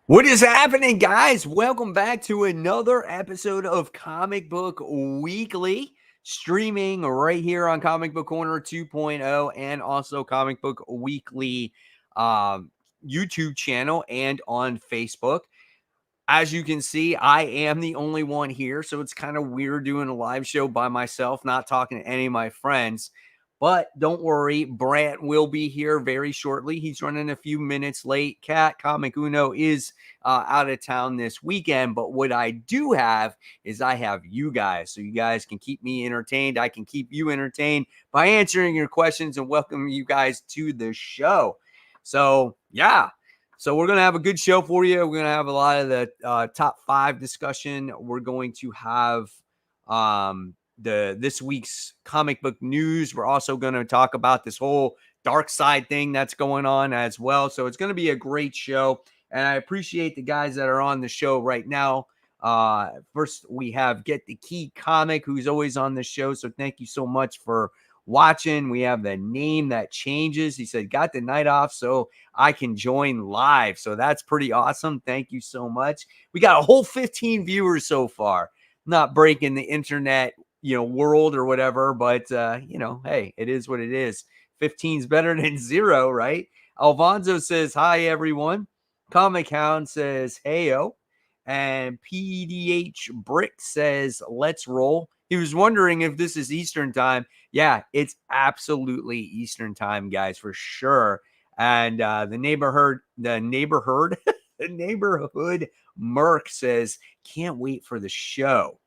What is happening, guys? Welcome back to another episode of Comic Book Weekly, streaming right here on Comic Book Corner 2.0 and also Comic Book Weekly YouTube channel and on Facebook. As you can see, I am the only one here, so it's kind of weird doing a live show by myself, not talking to any of my friends. But don't worry, Brant will be here very shortly. He's running a few minutes late. Cat Comic Uno is out of town this weekend. But what I do have is I have you guys. So you guys can keep me entertained. I can keep you entertained by answering your questions and welcome you guys to the show. So, yeah. So we're going to have a good show for you. We're going to have a lot of the top 5 discussion. We're going to have this week's comic book news. We're also going to talk about this whole Darkseid thing that's going on as well. So it's going to be a great show. And I appreciate the guys that are on the show right now. First, we have Get the Key Comic, who's always on the show. So thank you so much for watching. We have the name that changes. He said, got the night off so I can join live. So that's pretty awesome. Thank you so much. We got a whole 15 viewers so far. Not breaking the internet, world or whatever, but hey, it is what it is. 15 is better than 0, right? Alfonso says, hi, everyone. Comic Hound says, heyo. And PDH Brick says, let's roll. He was wondering if this is Eastern time. Yeah, it's absolutely Eastern time, guys, for sure. And the neighborhood Merc says, can't wait for the show.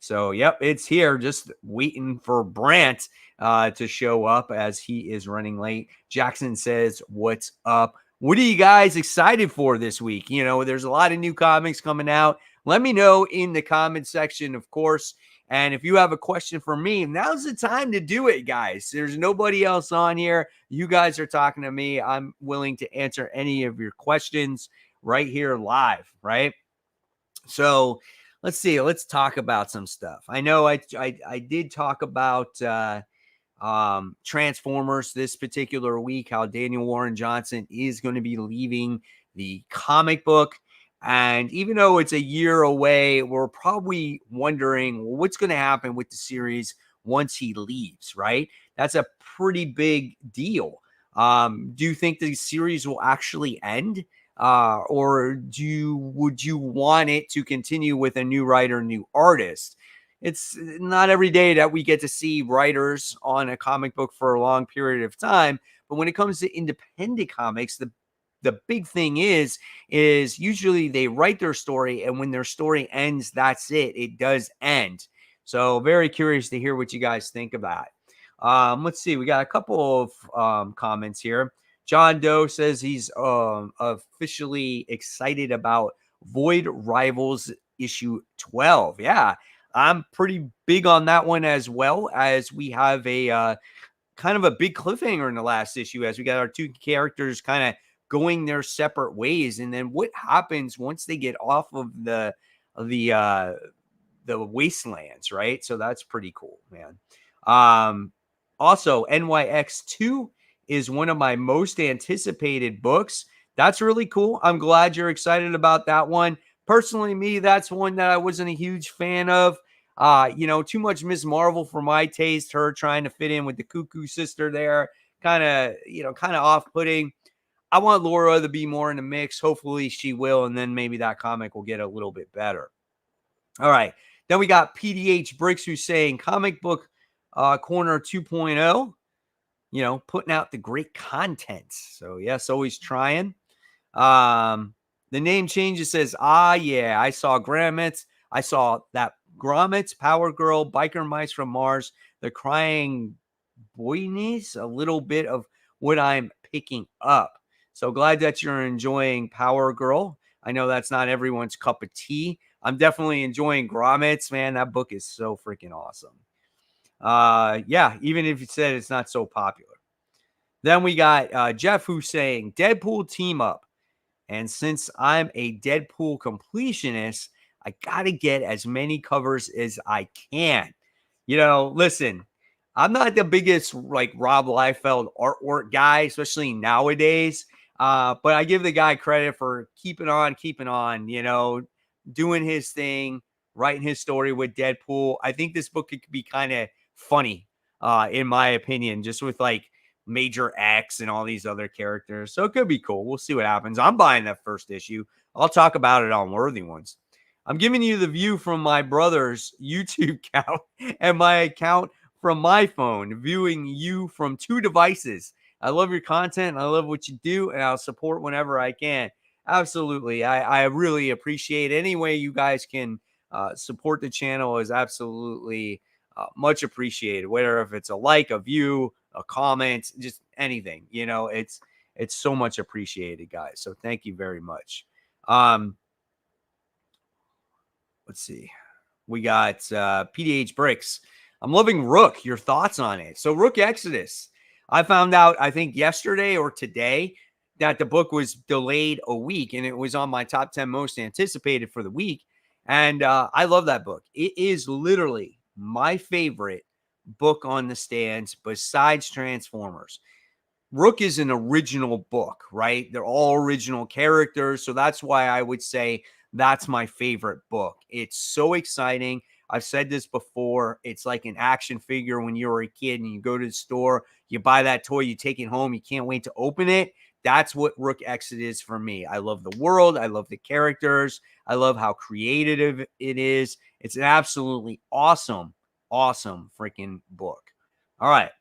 So, yep, it's here. Just waiting for Brant to show up as he is running late. Jackson says, what's up? What are you guys excited for this week? There's a lot of new comics coming out. Let me know in the comment section, of course. And if you have a question for me, now's the time to do it, guys. There's nobody else on here. You guys are talking to me. I'm willing to answer any of your questions right here live, right? So let's see. Let's talk about some stuff. I know I did talk about Transformers this particular week, how Daniel Warren Johnson is going to be leaving the comic book. And even though it's a year away, we're probably wondering what's going to happen with the series once he leaves, right? That's a pretty big deal. Do you think the series will actually end? Or would you want it to continue with a new writer, new artist? It's not every day that we get to see writers on a comic book for a long period of time. But when it comes to independent comics, the big thing is usually they write their story, and when their story ends, that's it. It does end. So very curious to hear what you guys think of that. Let's see. We got a couple of comments here. John Doe says he's officially excited about Void Rivals issue 12. Yeah, I'm pretty big on that one, as well as we have a kind of a big cliffhanger in the last issue, as we got our 2 characters kind of going their separate ways. And then what happens once they get off of the wastelands, right? So that's pretty cool, man. Also, NYX2 is one of my most anticipated books. That's really cool. I'm glad you're excited about that one. Personally, me, that's one that I wasn't a huge fan of. Too much Ms. Marvel for my taste. Her trying to fit in with the Cuckoo Sister there, kind of off-putting. I want Laura to be more in the mix. Hopefully she will, and then maybe that comic will get a little bit better. All right. Then we got PDH Bricks, who's saying Comic Book Corner 2.0, putting out the great content. So, yes, always trying. The name changes says, yeah, I saw Grommets. I saw that Grommets, Power Girl, Biker Mice from Mars, The Crying Boynies, a little bit of what I'm picking up. So glad that you're enjoying Power Girl. I know that's not everyone's cup of tea. I'm definitely enjoying Grommets, man. That book is so freaking awesome. Yeah, even if you said it's not so popular. Then we got Jeff, who's saying Deadpool team up. And since I'm a Deadpool completionist, I got to get as many covers as I can. Listen, I'm not the biggest Rob Liefeld artwork guy, especially nowadays. But I give the guy credit for keeping on, doing his thing, writing his story with Deadpool. I think this book could be kind of funny, in my opinion, just with like Major X and all these other characters. So it could be cool. We'll see what happens. I'm buying that first issue. I'll talk about it on Worthy Ones. I'm giving you the view from my brother's YouTube account and my account from my phone, viewing you from 2 devices. I love your content. I love what you do, and I'll support whenever I can. Absolutely. I really appreciate any way you guys can support the channel is absolutely much appreciated. Whether if it's a like, a view, a comment, just anything, it's so much appreciated, guys. So thank you very much. Let's see. We got PDH Bricks. I'm loving Rook. Your thoughts on it? So Rook Exodus. I found out, I think yesterday or today, that the book was delayed a week, and it was on my top 10 most anticipated for the week. And I love that book. It is literally my favorite book on the stands besides Transformers. Rook is an original book, right? They're all original characters. So that's why I would say that's my favorite book. It's so exciting. I've said this before. It's like an action figure when you were a kid and you go to the store, you buy that toy, you take it home, you can't wait to open it. That's what Rook Exit is for me. I love the world. I love the characters. I love how creative it is. It's an absolutely awesome, awesome freaking book. All right.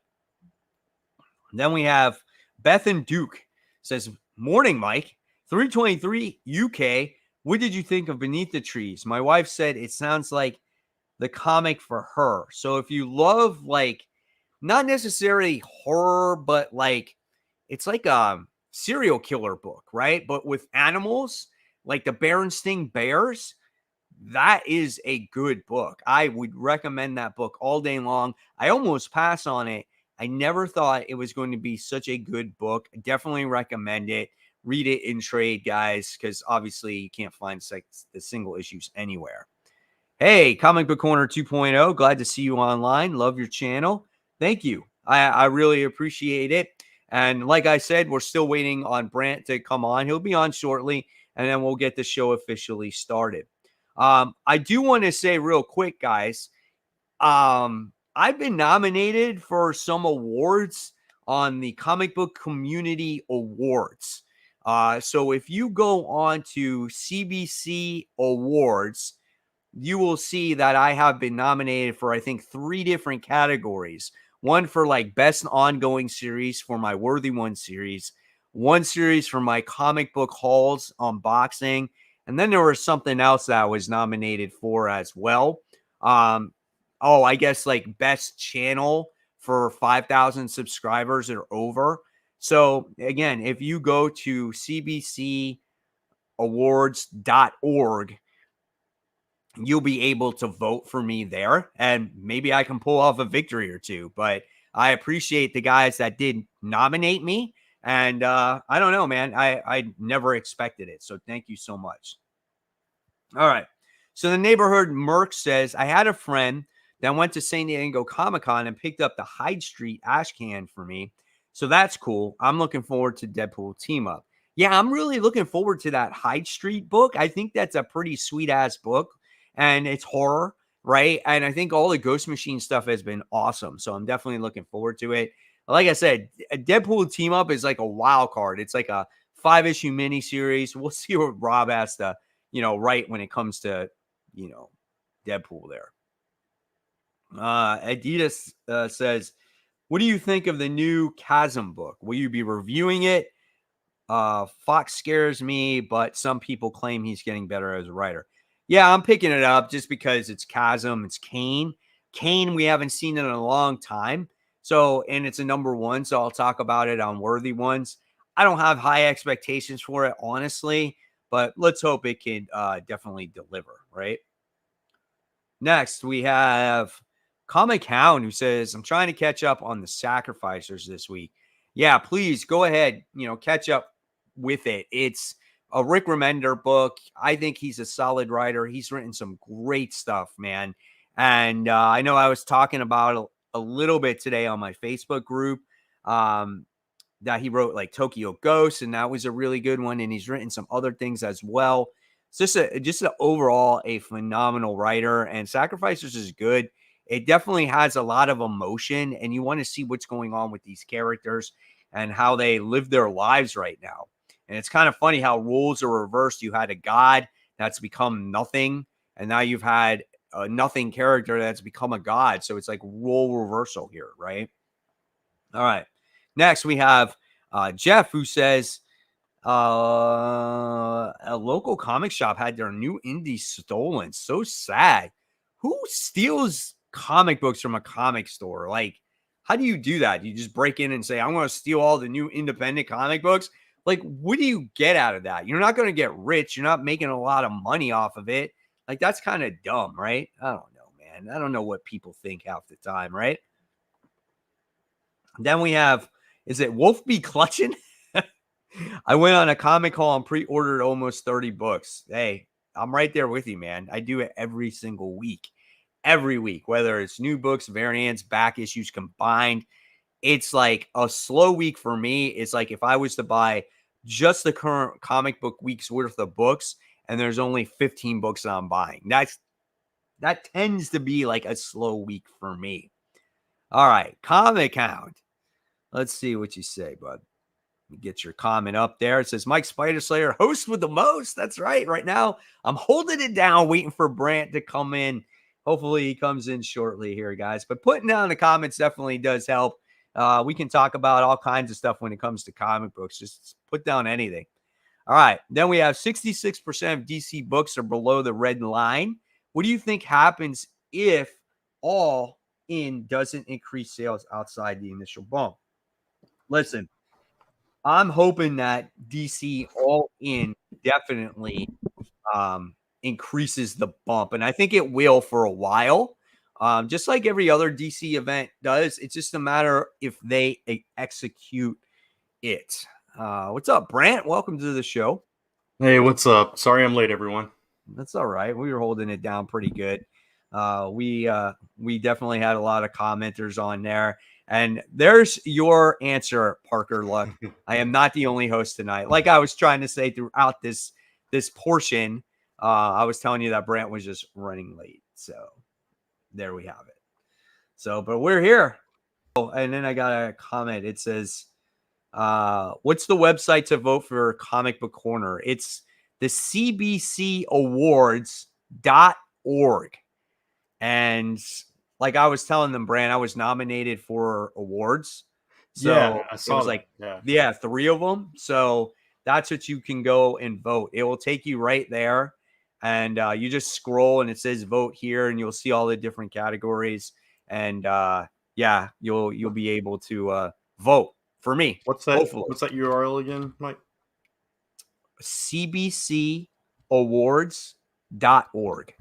Then we have Beth and Duke says, morning, Mike. 323 UK. What did you think of Beneath the Trees? My wife said it sounds like the comic for her. So if you love, like, not necessarily horror, but like, it's like a serial killer book, right? But with animals, like the Berenstain Bears, that is a good book. I would recommend that book all day long. I almost pass on it. I never thought it was going to be such a good book. I definitely recommend it. Read it in trade, guys, because obviously you can't find the single issues anywhere. Hey, Comic Book Corner 2.0. Glad to see you online. Love your channel. Thank you. I really appreciate it. And like I said, we're still waiting on Brant to come on. He'll be on shortly, and then we'll get the show officially started. I do want to say real quick, guys, I've been nominated for some awards on the Comic Book Community Awards. So if you go on to CBC Awards, you will see that I have been nominated for, I think, 3 different categories. One for like best ongoing series for my Worthy One series, one series for my comic book hauls unboxing, and then there was something else that I was nominated for as well. I guess like best channel for 5,000 subscribers or over. So again, if you go to cbcawards.org, you'll be able to vote for me there, and maybe I can pull off a victory or two. But I appreciate the guys that did nominate me, and I don't know, man. I never expected it, so thank you so much. All right. So the neighborhood Merc says, I had a friend that went to San Diego Comic-Con and picked up the Hyde Street ash can for me. So that's cool. I'm looking forward to Deadpool team up. Yeah, I'm really looking forward to that Hyde Street book. I think that's a pretty sweet ass book, and it's horror, right? And I think all the Ghost Machine stuff has been awesome. So I'm definitely looking forward to it. Like I said, a Deadpool team up is like a wild card. It's like a 5-issue miniseries. We'll see what Rob has to, write when it comes to, Deadpool there. Adidas says, what do you think of the new Chasm book? Will you be reviewing it? Fox scares me, but some people claim he's getting better as a writer. Yeah, I'm picking it up just because it's Chasm. It's Kane. Kane, we haven't seen it in a long time. So, and it's a #1. So I'll talk about it on Worthy Ones. I don't have high expectations for it, honestly, but let's hope it can definitely deliver, right? Next, we have Comic Hound, who says, I'm trying to catch up on the Sacrificers this week. Yeah, please go ahead, catch up with it. It's a Rick Remender book. I think he's a solid writer. He's written some great stuff, man. And I know I was talking about a little bit today on my Facebook group. that he wrote like Tokyo Ghost, and that was a really good one. And he's written some other things as well. It's just overall a phenomenal writer, and Sacrificers is good. It definitely has a lot of emotion, and you want to see what's going on with these characters and how they live their lives right now. And it's kind of funny how roles are reversed. You had a god that's become nothing, and now you've had a nothing character that's become a god. So it's like role reversal here, right? All right. Next, we have Jeff, who says a local comic shop had their new indie stolen. So sad. Who steals comic books from a comic store? Like, how do you do that? You just break in and say, I'm going to steal all the new independent comic books? Like, what do you get out of that? You're not going to get rich. You're not making a lot of money off of it. Like, that's kind of dumb, right? I don't know, man. I don't know what people think half the time, right? Then we have, is it Wolf Be Clutching? I went on a comic haul and pre-ordered almost 30 books. Hey, I'm right there with you, man. I do it every single week. Every week, whether it's new books, variants, back issues combined. It's like a slow week for me. It's like if I was to buy just the current comic book week's worth of books, and there's only 15 books that I'm buying. That tends to be like a slow week for me. All right, Comic Hound. Let's see what you say, bud. Get your comment up there. It says Mike Spider Slayer, host with the most. That's right. Right now, I'm holding it down, waiting for Brant to come in. Hopefully, he comes in shortly here, guys. But putting down the comments definitely does help. We can talk about all kinds of stuff when it comes to comic books. Just put down anything. All right. Then we have 66% of DC books are below the red line. What do you think happens if All In doesn't increase sales outside the initial bump? Listen, I'm hoping that DC All In definitely increases the bump, and I think it will for a while. Just like every other DC event does. It's just a matter if they execute it. What's up, Brant? Welcome to the show. Hey, what's up? Sorry I'm late, everyone. That's all right. We were holding it down pretty good. We definitely had a lot of commenters on there. And there's your answer, Parker Luck. I am not the only host tonight. Like I was trying to say throughout this portion, I was telling you that Brant was just running late. So there we have it. So, but we're here. Oh, and then I got a comment. It says, what's the website to vote for Comic Book Corner? It's the cbcawards.org. And like I was telling them, Brand, I was nominated for awards. So yeah, I saw it was that. like, yeah, 3 of them. So that's what you can go and vote. It will take you right there. And you just scroll and it says vote here, and you'll see all the different categories. And yeah, you'll be able to vote for me. What's that? Hopefully. What's that URL again, Mike? cbcawards.org.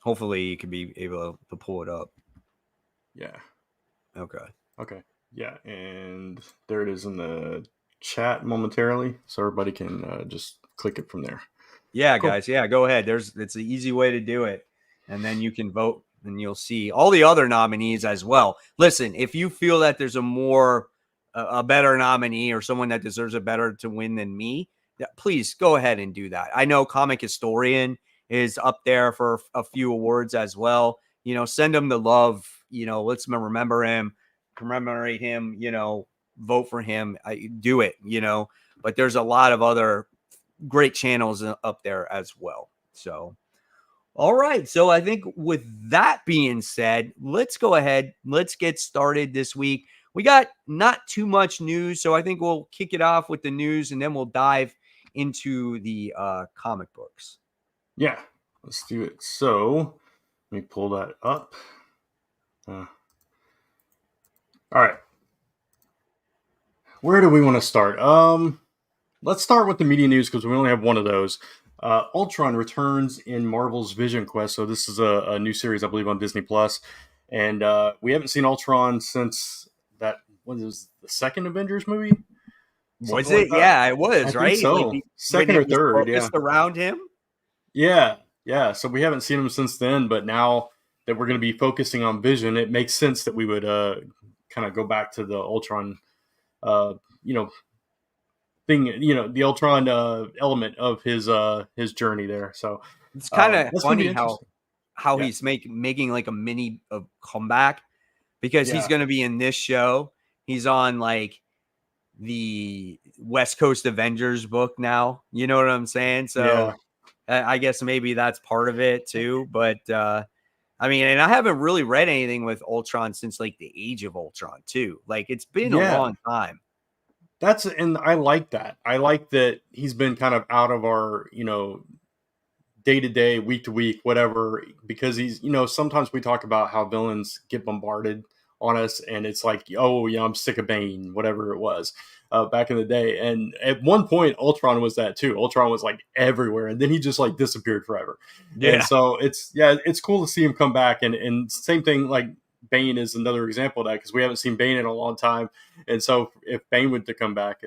Hopefully you can be able to pull it up. Yeah. Okay. Yeah, and there it is in the chat momentarily, so everybody can just click it from there. Yeah, cool. Guys. Yeah, go ahead. It's an easy way to do it, and then you can vote, and you'll see all the other nominees as well. Listen, if you feel that there's a better nominee or someone that deserves a better to win than me, please go ahead and do that. I know Comic Historian is up there for a few awards as well. Send him the love. Let's remember him, commemorate him. Vote for him. Do it. But there's a lot of other great channels up there as well. So, all right. So I think with that being said, let's go ahead. Let's get started this week. We got not too much news, so I think we'll kick it off with the news, and then we'll dive into the comic books. Yeah, let's do it. So let me pull that up. All right. Where do we want to start? Let's start with the media news because we only have one of those. Ultron returns in Marvel's Vision Quest. So this is a new series, I believe, on Disney Plus, and we haven't seen Ultron since that. What was the second Avengers movie? Was it? Like yeah, it was. Right. So second or third. Yeah. Around him. Yeah. So we haven't seen him since then, but now that we're going to be focusing on Vision, it makes sense that we would kind of go back to the Ultron, you know, thing, the Ultron element of his journey there. So It's kind of that's going to be funny how interesting. how Yeah, he's making like a mini comeback, because he's yeah, going to be in this show. He's on like the West Coast Avengers book now. You know what I'm saying? So yeah, I guess maybe that's part of it too. But I mean, and I haven't really read anything with Ultron since like the Age of Ultron too. Like it's been a yeah. long time. And I like that. I like that he's been kind of out of our, day to day, week to week, whatever, because he's, sometimes we talk about how villains get bombarded on us, and it's like, oh, yeah, I'm sick of Bane, whatever it was back in the day. And at one point, Ultron was that too. Ultron was like everywhere, and then he just like disappeared forever. And Yeah. so it's cool to see him come back. And same thing, like Bane is another example of that, because we haven't seen Bane in a long time. And so if Bane were to come back,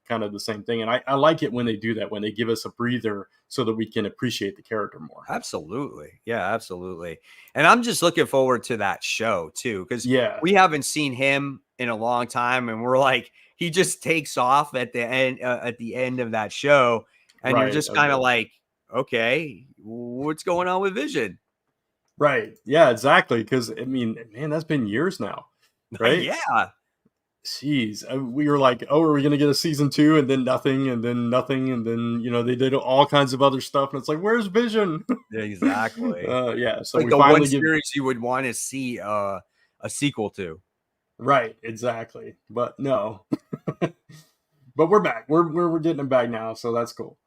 kind of the same thing. And I like it when they do that, when they give us a breather so that we can appreciate the character more. Absolutely. Yeah, absolutely. And I'm just looking forward to that show too, because Yeah, we haven't seen him in a long time. And we're like, he just takes off at the end of that show. And you're right. just kind of like, okay, what's going on with Vision? Right. Yeah, exactly. Because I mean, man, that's been years now, right? Yeah, Jeez, we were like, oh, are we going to get a season 2? And then nothing, and then nothing, and then they did all kinds of other stuff, and it's like, where's Vision? exactly. Yeah, so Like we the one finally give. series you would want to see a sequel to. Right, exactly. But no, but we're back. We're getting them back now, so that's cool.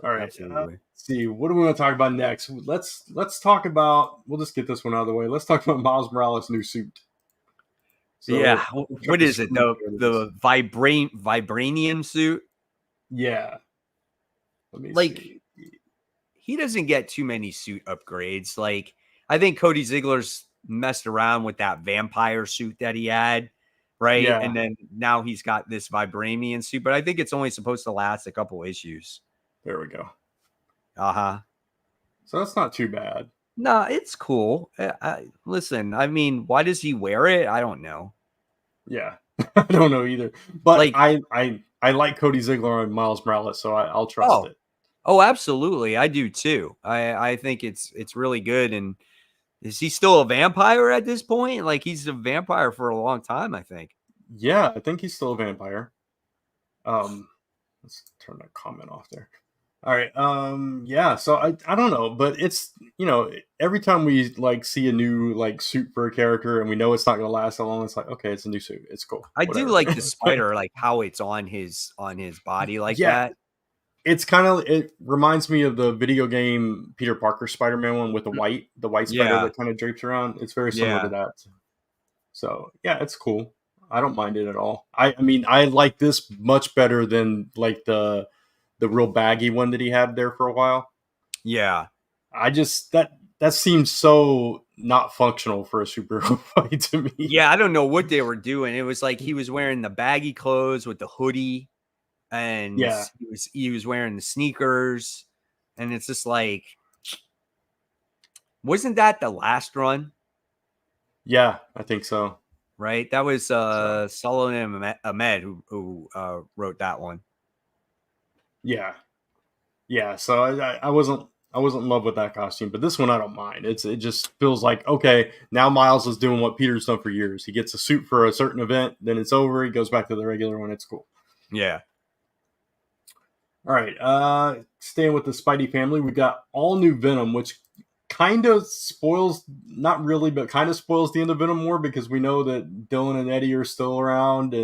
All right. Absolutely. Let's see. What do we want to talk about next? Let's talk about. We'll just get this one out of the way. Let's talk about Miles Morales' new suit. Yeah. So we'll try What to is it? screen share this. The vibranium suit? Yeah. Let me Like, see. he doesn't get too many suit upgrades. Like, I think Cody Ziegler's messed around with that vampire suit that he had, right? Yeah. And then now he's got this vibranium suit, but I think it's only supposed to last a couple issues. There we go. Uh-huh. So that's not too bad. No, it's cool. Listen, I mean, why does he wear it? I don't know. Yeah. I don't know either. But Like, I like Cody Ziegler and Miles Morales, so I'll trust oh, it. oh, absolutely. I do too. I think it's really good. And is he still a vampire at this point? Like he's a vampire for a long time, I think. Yeah, I think he's still a vampire. Let's turn that comment off there. All right. Yeah, so I don't know, but it's, every time we like see a new like suit for a character and we know it's not going to last that long, it's like, okay, it's a new suit. It's cool. I do Whatever. like the spider, like how it's on his body like Yeah, that. it reminds me of the video game Peter Parker Spider-Man one with the white spider Yeah. that kind of drapes around. It's very similar to Yeah. that. So, yeah, it's cool. I don't mind it at all. I mean, I like this much better than like the real baggy one that he had there for a while. Yeah. I just that seems so not functional for a superhero fight to me. Yeah. I don't know what they were doing. It was like he was wearing the baggy clothes with the hoodie, and Yeah, he was wearing the sneakers, and it's just like, wasn't that the last run? yeah, I think so. Right? That was So Solomon Ahmed who wrote that one. yeah, yeah. So I wasn't in love with that costume, but this one I don't mind. It just feels like, okay, now Miles is doing what Peter's done for years. He gets a suit for a certain event, then it's over. He goes back to the regular one. It's cool. Yeah. All right. Staying with the Spidey family, we got all new Venom, which kind of spoils, not really, but kind of spoils the end of Venom more, because we know that Dylan and Eddie are still around,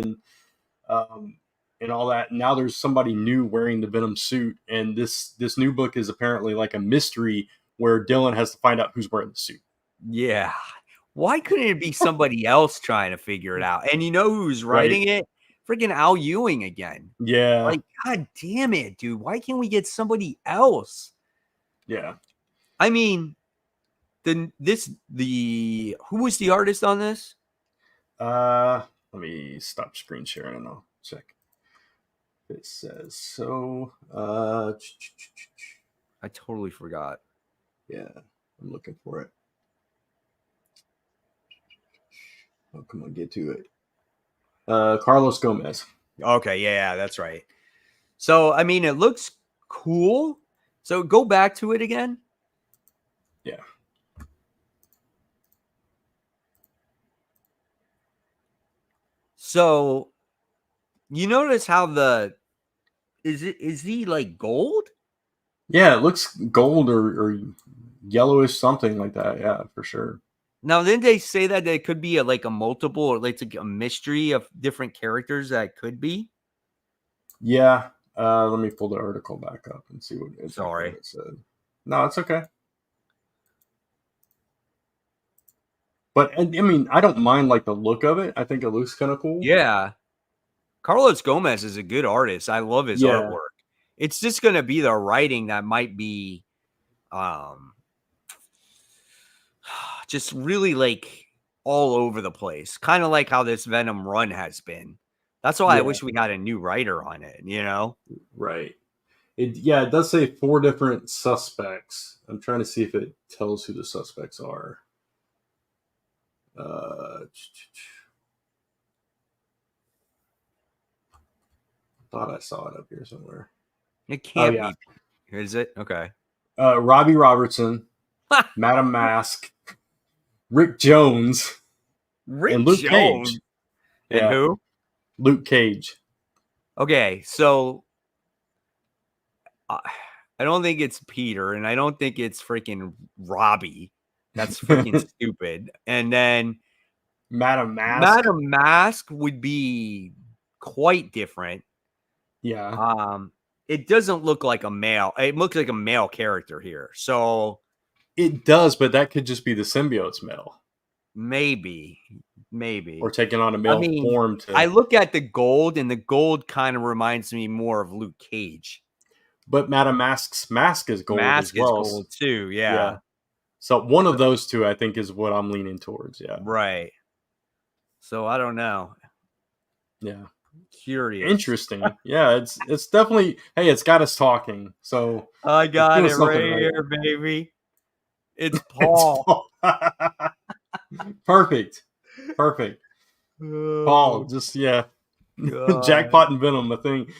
um, and all that. Now there's somebody new wearing the Venom suit, and this new book is apparently like a mystery where Dylan has to find out who's wearing the suit. Yeah. Why couldn't it be somebody else trying to figure it out? And you know who's Right? writing it? Freaking Al Ewing again. Yeah. Like, God damn it, dude. Why can't we get somebody else? Yeah. I mean, who was the artist on this? Let me stop screen sharing and I'll check. It says so. I totally forgot. Yeah, I'm looking for it. Oh, come on, get to it. Carlos Gomez. Okay, yeah, that's right. So, I mean, it looks cool. So, go back to it again. Yeah. So, you notice how is he like gold? Yeah, it looks gold or yellowish, something like that. Yeah, for sure. Now, didn't they say that there could be like a multiple or like a mystery of different characters that could be? Yeah. Let me pull the article back up and see what exactly Sorry. what it said. No, it's okay. But I mean, I don't mind like the look of it. I think it looks kind of cool. Yeah. Carlos Gomez is a good artist. I love his Yeah. artwork. It's just going to be the writing that might be just really like all over the place. Kind of like how this Venom run has been. That's why I Yeah. wish we had a new writer on it, you know? Right. It does say 4 different suspects. I'm trying to see if it tells who the suspects are. Thought I saw it up here somewhere. It can't be. Is it? Okay. Robbie Robertson, Madam Mask, Rick Jones, and Luke Cage. And who? Luke Cage. Okay, so I don't think it's Peter, and I don't think it's freaking Robbie. That's freaking stupid. And then Madam Mask. Madam Mask would be quite different. Yeah. It doesn't look like a male. It looks like a male character here. So it does, but that could just be the symbiote's male. Maybe. Or taking on a male form. I look at the gold, and the gold kind of reminds me more of Luke Cage. But Madam Mask's mask is gold as well. Mask is gold too, yeah. So one of those two, I think, is what I'm leaning towards. Yeah. Right. So I don't know. Yeah. Curious. Interesting. Yeah, it's definitely. Hey, it's got us talking. So I got it right here, baby. It's Paul. Perfect. Paul, just jackpot and Venom. I think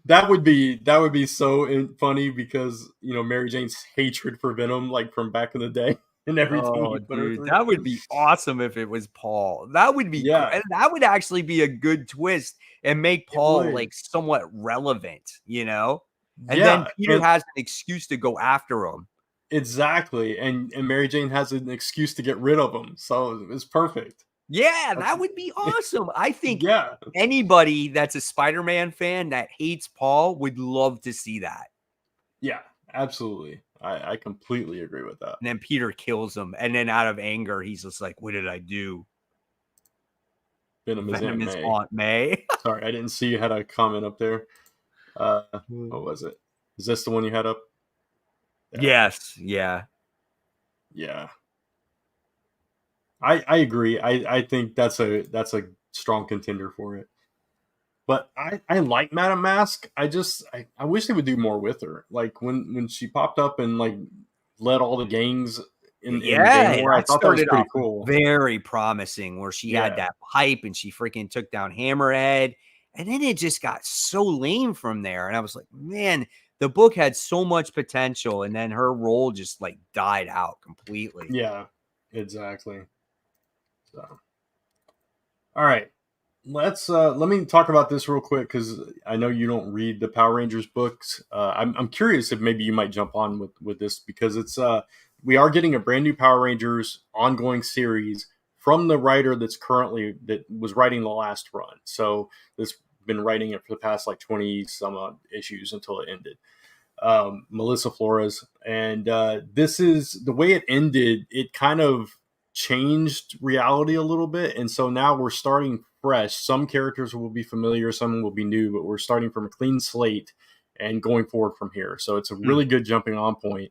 that would be so funny because Mary Jane's hatred for Venom, like from back in the day, and everything. Oh, dude, that would be awesome if it was Paul. That would be and that would actually be a good twist and make Paul like somewhat relevant, And then Peter has an excuse to go after him. Exactly, and Mary Jane has an excuse to get rid of him, so it's perfect. Yeah, that would be awesome. I think anybody that's a Spider-Man fan that hates Paul would love to see that. Yeah, absolutely. I completely agree with that. And then Peter kills him, and then out of anger, he's just like, "What did I do?" Venom is Aunt May. Sorry, I didn't see you had a comment up there. What was it? Is this the one you had up? Yes. Yeah. Yeah. I agree. I think that's a strong contender for it. But I like Madam Mask. I wish they would do more with her. Like when she popped up and like led all the gangs in the game war, I thought that was pretty cool. Very promising, where she had that pipe and she freaking took down Hammerhead. And then it just got so lame from there. And I was like, man, the book had so much potential. And then her role just like died out completely. Yeah, exactly. So, all right, let me talk about this real quick because I know you don't read the Power Rangers books. I'm curious if maybe you might jump on with this because it's we are getting a brand new Power Rangers ongoing series from the writer that was writing the last run. So this been writing it for the past like 20 some odd issues until it ended. Melissa Flores, and this is the way it ended. It kind of changed reality a little bit, and so now we're starting fresh. Some characters will be familiar, some will be new, but we're starting from a clean slate and going forward from here. So it's a really good jumping on point.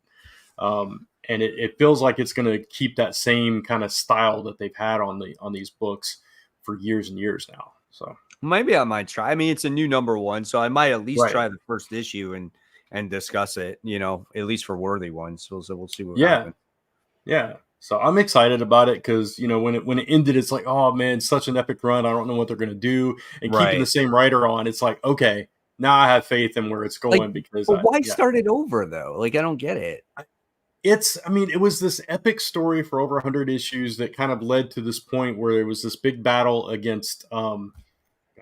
And it feels like it's going to keep that same kind of style that they've had on these books for years and years now. So maybe I might try. I mean, it's a new #1, so I might at least try the first issue and discuss it. At least for worthy ones. So we'll see what happens. Yeah. So I'm excited about it because when it ended, it's like, oh man, such an epic run. I don't know what they're gonna do, and keeping the Right. same writer on, it's like, okay, now I have faith in where it's Like, going because but why start it over though? Like, I don't get it. I mean, it was this epic story for over 100 issues that kind of led to this point where there was this big battle against God,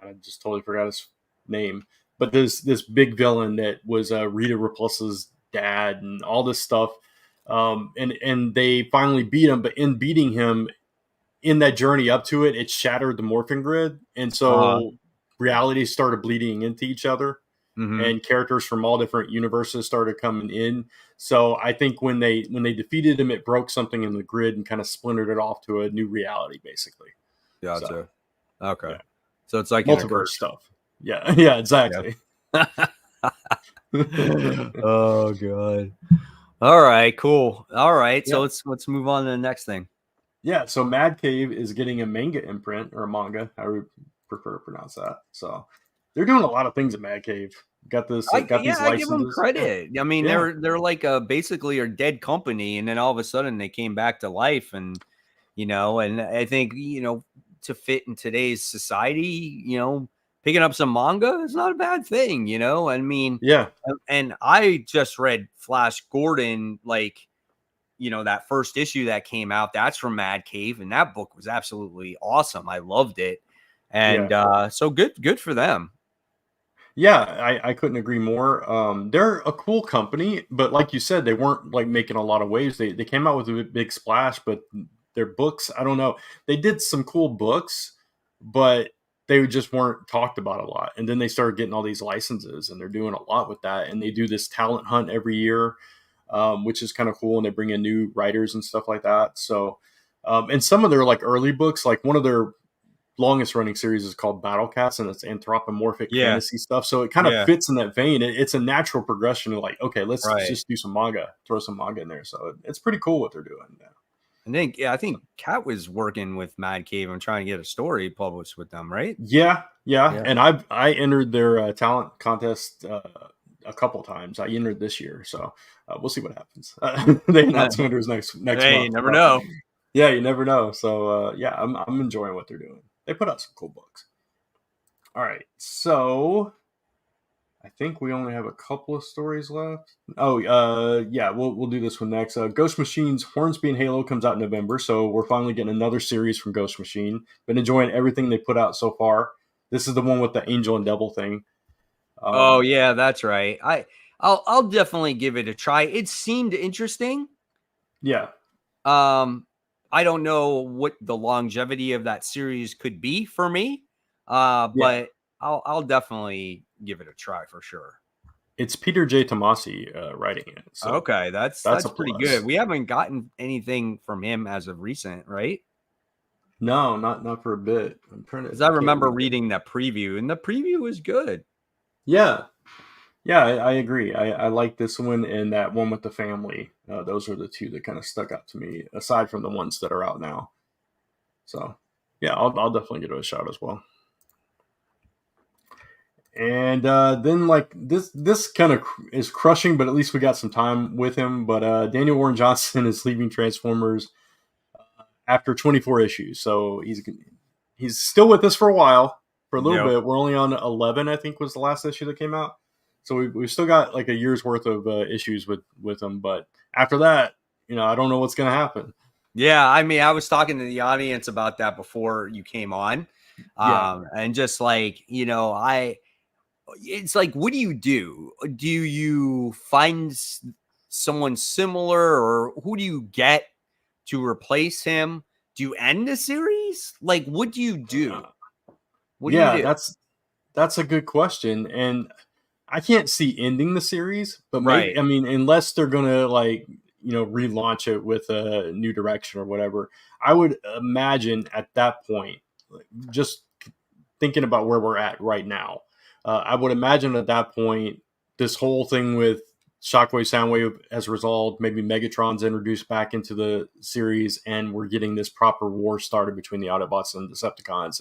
I just totally forgot his name, but this big villain that was Rita Repulsa's dad and all this stuff. And they finally beat him, but in beating him, in that journey up to it, it shattered the morphing grid, and Uh-huh. so reality started bleeding into each other, Mm-hmm. and characters from all different universes started coming in. So I think when they defeated him, it broke something in the grid and kind of splintered it off to a new reality, basically. So Gotcha. Okay. yeah, So it's like an multiverse incursion. stuff. Yeah, yeah, Yeah. exactly. Oh god. All right, cool. All right. So Yeah, let's move on to the next thing. yeah. So Mad Cave is getting a manga imprint or a manga. I would prefer to pronounce that. So they're doing a lot of things at Mad Cave. Got these I give them licenses. Yeah, credit. I mean, yeah, they're like a basically a dead company, and then all of a sudden they came back to life, and and I think to fit in today's society, picking up some manga is not a bad thing. I mean, yeah, and I just read Flash Gordon, like that first issue that came out. That's from Mad Cave, and that book was absolutely awesome. I loved it, and yeah. so good for them. Yeah, I couldn't agree more. They're a cool company, but like you said, they weren't like making a lot of waves. They came out with a big splash, but their books, I don't know. They did some cool books, but they just weren't talked about a lot. And then they started getting all these licenses, and they're doing a lot with that. And they do this talent hunt every year, which is kind of cool. And they bring in new writers and stuff like that. So, and some of their like early books, like one of their longest running series is called Battle Cats, and it's anthropomorphic Yeah, fantasy stuff. So it kind of yeah, fits in that vein. It's a natural progression of like, okay, let's right. just do some manga, throw some manga in there. So it's pretty cool what they're doing. Yeah. I think Kat was working with Mad Cave and trying to get a story published with them, right? Yeah, yeah. Yeah. And I entered their talent contest a couple times. I entered this year, so we'll see what happens. They announce winners next Hey, you month. never know. Yeah, you never know. So yeah, I'm enjoying what they're doing. They put out some cool books. All right, so I think we only have a couple of stories left. Oh, yeah, we'll do this one next. Ghost Machine's Hornsby and Halo comes out in November, so we're finally getting another series from Ghost Machine. Been enjoying everything they put out so far. This is the one with the Angel and Devil thing. Oh Um, yeah, that's right. I'll definitely give it a try. It seemed interesting. yeah, Um, I don't know what the longevity of that series could be for me. yeah. But I'll definitely give it a try for sure. It's Peter J. Tomasi writing it, so Okay, that's a that's pretty good. plus. We haven't gotten anything from him as of recent, right? No, not for a bit. I'm trying to. Because I I can't remember read it. reading the preview, and the preview was good. Yeah, yeah, I agree. I like this one and that one with the family. Those are the two that kind of stuck out to me, aside from the ones that are out now. So, yeah, I'll definitely give it a shot as well. And then like this kind of is crushing, but at least we got some time with him. But Daniel Warren Johnson is leaving Transformers after 24 issues, so he's still with us for a while, for a little Yep. bit. We're only on 11, I think, was the last issue that came out. So we've still got like a year's worth of issues with him. But after that, I don't know what's going to happen. Yeah, I mean, I was talking to the audience about that before you came on. Yeah. And just like, it's like, what do you do? Do you find someone similar, or who do you get to replace him? Do you end the series? Like, what do you do? What do you Yeah, do? that's a good question. And I can't see ending the series, but maybe, Right. I mean, unless they're gonna like relaunch it with a new direction or whatever. I would imagine at that point, like, just thinking about where we're at right now, I would imagine at that point this whole thing with Shockwave Soundwave has resolved. Maybe Megatron's introduced back into the series, and we're getting this proper war started between the Autobots and Decepticons,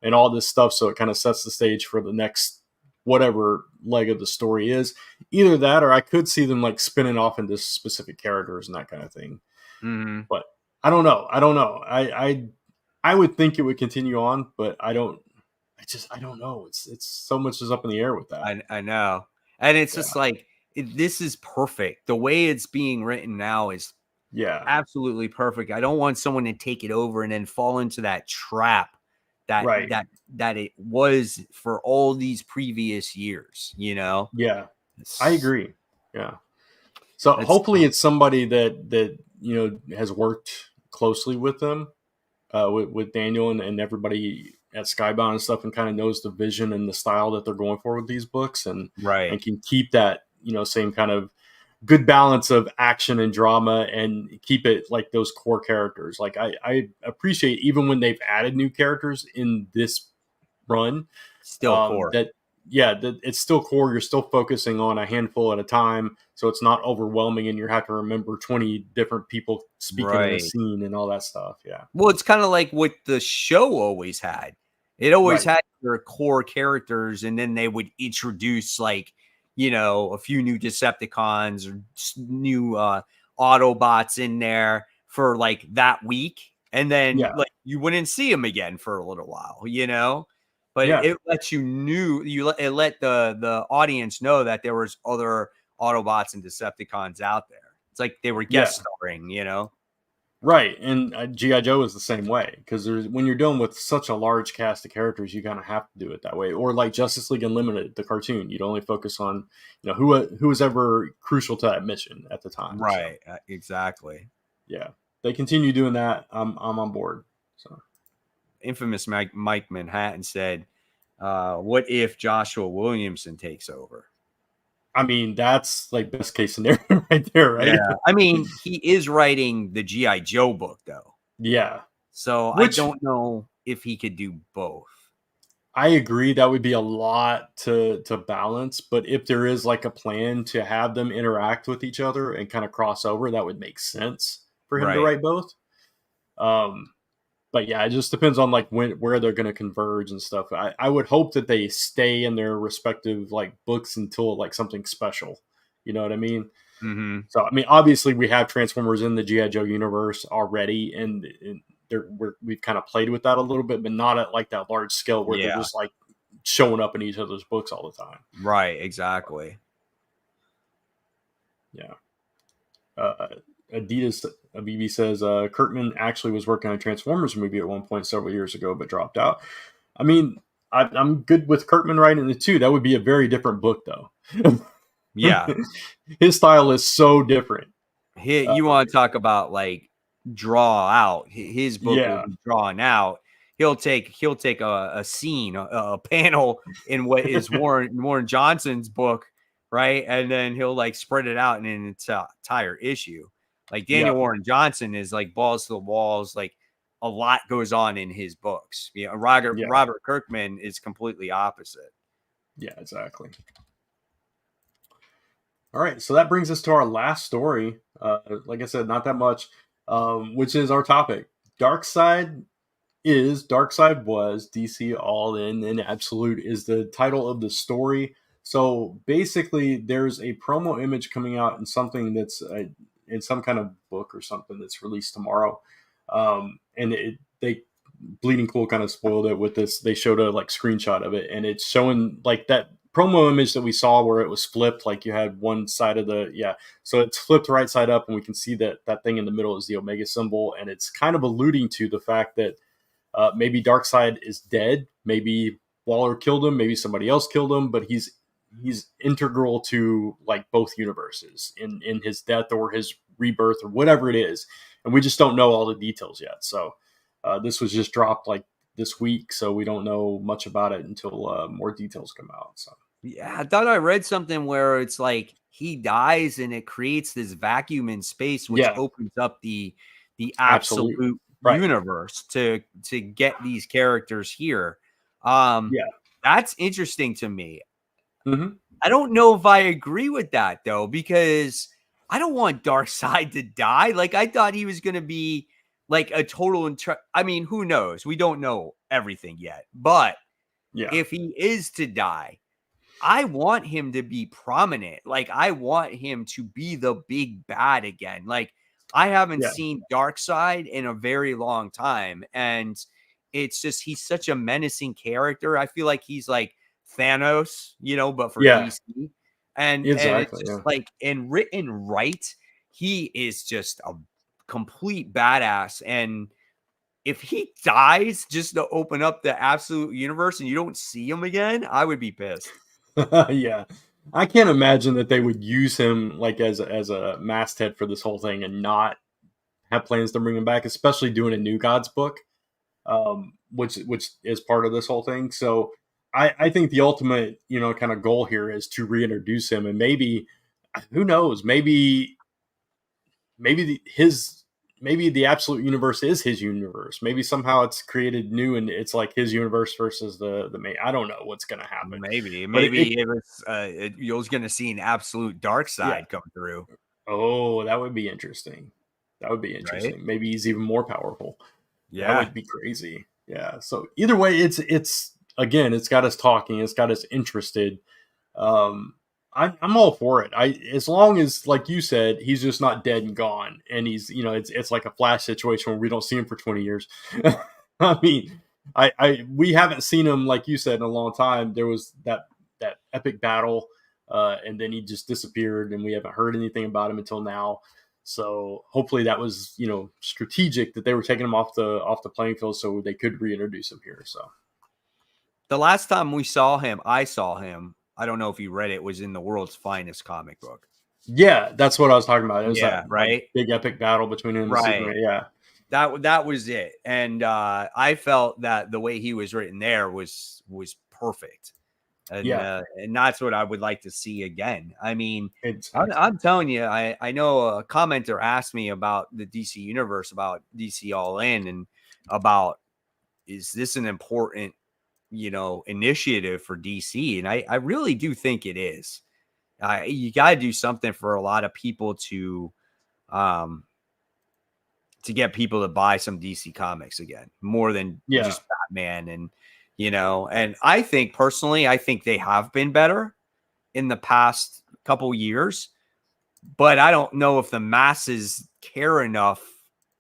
and all this stuff. So it kind of sets the stage for the next whatever leg of the story is. Either that, or I could see them like spinning off into specific characters and that kind of thing. Mhm. But I don't know. I would think it would continue on, but I don't. I don't know. It's so much is up in the air with that. I know, and it's Yeah. just like this is perfect. The way it's being written now is Yeah. absolutely perfect. I don't want someone to take it over and then fall into that trap that Right. that it was for all these previous years. Yeah. I agree. Yeah. So That's hopefully it's somebody that has worked closely with them, with Daniel and everybody at Skybound and stuff, and kind of knows the vision and the style that they're going for with these books, and right. can keep that same kind of good balance of action and drama, and keep it like those core characters. Like I appreciate, even when they've added new characters in this run, Still core. that it's still core. You're still focusing on a handful at a time, so it's not overwhelming, and you have to remember 20 different people speaking in a Right. scene and all that stuff. Yeah, Well, it's kind of like what the show always had. It always right. had their core characters, and then they would introduce a few new Decepticons or new Autobots in there for like that week, and then Yeah, like you wouldn't see them again for a little while. But yeah, it lets it let the audience know that there was other Autobots and Decepticons out there. It's like they were yeah. guest starring. Right, and GI Joe is the same way, because when you're dealing with such a large cast of characters, you kind of have to do it that way. Or like Justice League Unlimited, the cartoon, you'd only focus on who was ever crucial to that mission at the time. Right. So, Exactly. yeah, they continue doing that. I'm on board. So Infamous Mike Manhattan said, what if Joshua Williamson takes over? I mean, that's like best case scenario right there, right? Yeah. I mean, he is writing the G.I. Joe book, though. Yeah, So I which don't know if he could do both. I agree that would be a lot to balance, but if there is like a plan to have them interact with each other and kind of cross over, that would make sense for him to Right. write both. Um, but yeah, it just depends on like where they're going to converge and stuff. I would hope that they stay in their respective like books until like something special. You know what I mean? Mm-hmm. So I mean, obviously we have Transformers in the GI Joe universe already, and we've kind of played with that a little bit, but not at like that large scale where they're Yeah. just like showing up in each other's books all the time. Right. Exactly. Yeah. Adidas BB says Kirkman actually was working on a Transformers movie at one point several years ago, but dropped out. I mean, I'm good with Kirkman writing the two. That would be a very different book, though. Yeah. His style is so different. You want to talk about like draw out? His book will Yeah, be drawn out. He'll take a scene, a panel in what is Warren Johnson's book, right? And then he'll like spread it out in an entire issue. Like Daniel yeah, Warren Johnson is like balls to the walls. Like a lot goes on in his books. Robert Kirkman is completely opposite. yeah, exactly. All right, so that brings us to our last story. Like I said, not that much, which is our topic. Darkseid was DC All In and Absolute is the title of the story. So basically, there's a promo image coming out in something that's in some kind of book or something that's released tomorrow. And they Bleeding Cool kind of spoiled it with this. They showed a like screenshot of it, and it's showing like that promo image that we saw where it was flipped, like you had one side of so it's flipped right side up, and we can see that thing in the middle is the Omega symbol, and it's kind of alluding to the fact that maybe Darkseid is dead, maybe Waller killed him, maybe somebody else killed him, but he's integral to like both universes in his death or his rebirth or whatever it is, and we just don't know all the details yet. So this was just dropped like this week, so we don't know much about it until more details come out. So Yeah, I thought I read something where it's like he dies and it creates this vacuum in space, which yeah, opens up the absolutely, absolute right, universe to get these characters here. yeah, That's interesting to me. mm-hmm. I don't know if I agree with that though, because I don't want Darkseid to die. Like I thought he was going to be like a total. I mean, who knows? We don't know everything yet, but Yeah, if he is to die, I want him to be prominent. Like I want him to be the big bad again. Like I haven't Yeah. seen Darkseid in a very long time, and it's just he's such a menacing character. I feel like he's like Thanos, but for Yeah. DC. And it's Exactly. just Yeah. like, and written right, he is just a complete badass. And if he dies just to open up the absolute universe and you don't see him again, I would be pissed. Yeah. I can't imagine that they would use him like as a masthead for this whole thing and not have plans to bring him back, especially doing a New Gods book, which is part of this whole thing. So I think the ultimate, kind of goal here is to reintroduce him, and maybe, who knows, maybe the absolute universe is his universe. Maybe somehow it's created new and it's like his universe versus the main. I don't know what's going to happen. Maybe But it was you're going to see an absolute dark yeah. side come through. Oh, that would be interesting. Right? Maybe he's even more powerful. That Yeah. would be crazy. Yeah. So either way, it's again, it's got us talking. It's got us interested. I'm all for it. As long as, like you said, he's just not dead and gone, and he's, it's like a Flash situation where we don't see him for 20 years. I mean, we haven't seen him, like you said, in a long time. There was that epic battle, and then he just disappeared, and we haven't heard anything about him until now. So hopefully that was, strategic, that they were taking him off the playing field so they could reintroduce him here. So The last time I saw him, I don't know if you read it, was in the World's Finest comic book. yeah, that's what I was talking about. It was that right. big epic battle between him and Superman. Yeah. That was it. And I felt that the way he was written there was perfect. And and that's what I would like to see again. I mean, I'm telling you, I know a commenter asked me about the DC universe, about DC All In, and about, is this an important, initiative for DC? And I really do think it is. You got to do something for a lot of people to get people to buy some DC comics again, more than just Batman. And, and I think personally, I think they have been better in the past couple years, but I don't know if the masses care enough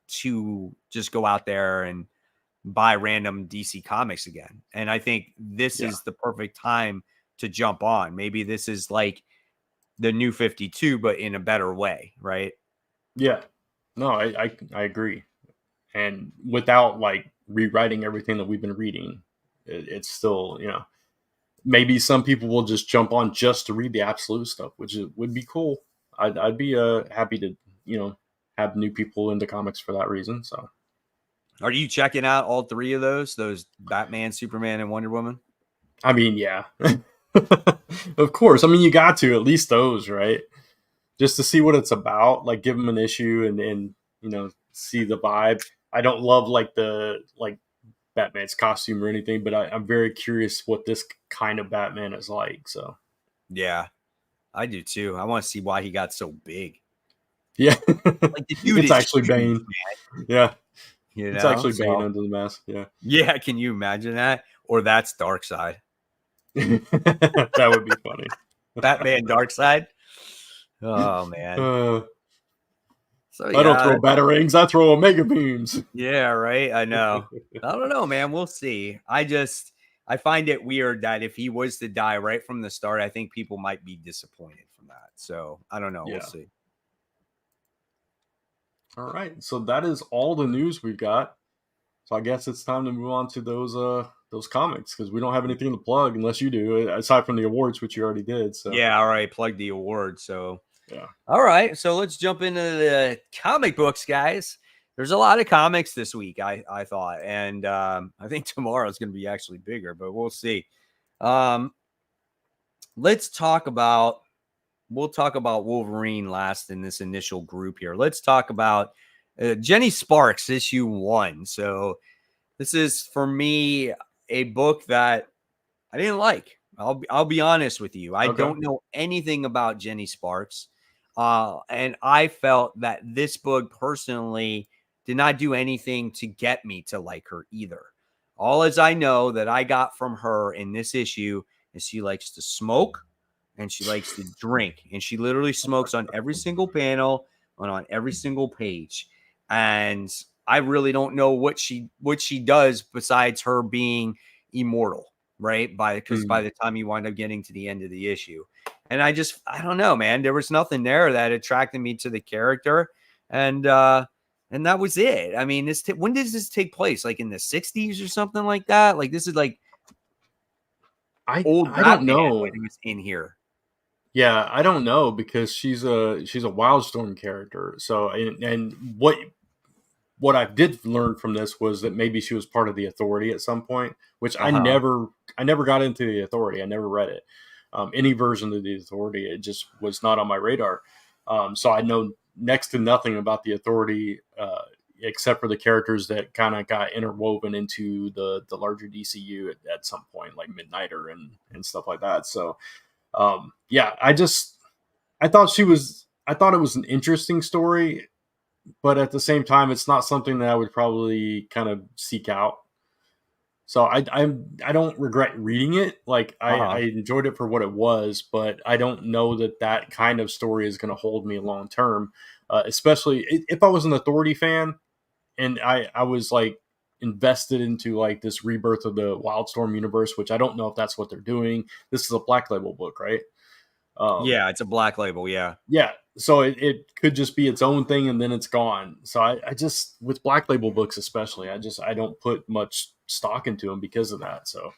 to just go out there and buy random DC comics again. And I think this is the perfect time to jump on. Maybe this is like the new 52, but in a better way, right? Yeah. No, I agree. And without like rewriting everything that we've been reading, it's still, maybe some people will just jump on just to read the absolute stuff, which would be cool. I'd be happy to, have new people into comics for that reason. So are you checking out all three of those Batman, Superman, and Wonder Woman? I mean, yeah, of course. I mean, you got to at least those, right? Just to see what it's about, like give them an issue and see the vibe. I don't love like Batman's costume or anything, but I'm very curious what this kind of Batman is like. So yeah, I do too. I want to see why he got so big. Yeah, like the dude it's actually huge, Bane. Man. Yeah, it's actually Bane under the mask. Yeah. Can you imagine that? Or that's Darkseid. That would be funny. Batman Darkseid. Oh man. So I don't throw batarangs, I throw omega beams. Yeah, right. I know. I don't know, man. We'll see. I find it weird that if he was to die right from the start, I think people might be disappointed from that. So I don't know. We'll see. All right. So that is all the news we've got. So I guess it's time to move on to those comics, because we don't have anything to plug unless you do, aside from the awards, which you already did. So yeah, all right. Plug the awards. So yeah. All right. So let's jump into the comic books, guys. There's a lot of comics this week, I thought. And I think tomorrow is going to be actually bigger, but we'll see. We'll talk about Wolverine last in this initial group here. Let's talk about Jenny Sparks, issue 1. So this is, for me, a book that I didn't like. I'll be honest with you. I don't know anything about Jenny Sparks. And I felt that this book personally did not do anything to get me to like her either. All as I know that I got from her in this issue is she likes to smoke and she likes to drink, and she literally smokes on every single panel. on every single page, and I really don't know what she does besides her being immortal, right? Because by the time you wind up getting to the end of the issue, and I don't know, man. There was nothing there that attracted me to the character, and that was it. I mean, when does this take place? Like in the 60s or something like that? Like this is like old I don't Batman know. when he was in here. Yeah, I don't know because she's a Wildstorm character. So and what I did learn from this was that maybe she was part of the Authority at some point, which I never got into the Authority. I never read it. Any version of the Authority, it just was not on my radar. So I know next to nothing about the Authority, except for the characters that kind of got interwoven into the larger DCU at some point, like Midnighter and stuff like that. So yeah, I thought it was an interesting story, but at the same time, it's not something that I would probably kind of seek out. So I don't regret reading it. Like I enjoyed it for what it was, but I don't know that kind of story is going to hold me long term. Especially if I was an Authority fan and I was like invested into like this rebirth of the Wildstorm universe, which I don't know if that's what they're doing. This is a Black Label book, right? Yeah, it's a Black Label. Yeah. Yeah. So it could just be its own thing and then it's gone. So I just, with Black Label books especially, I don't put much stock into them because of that. So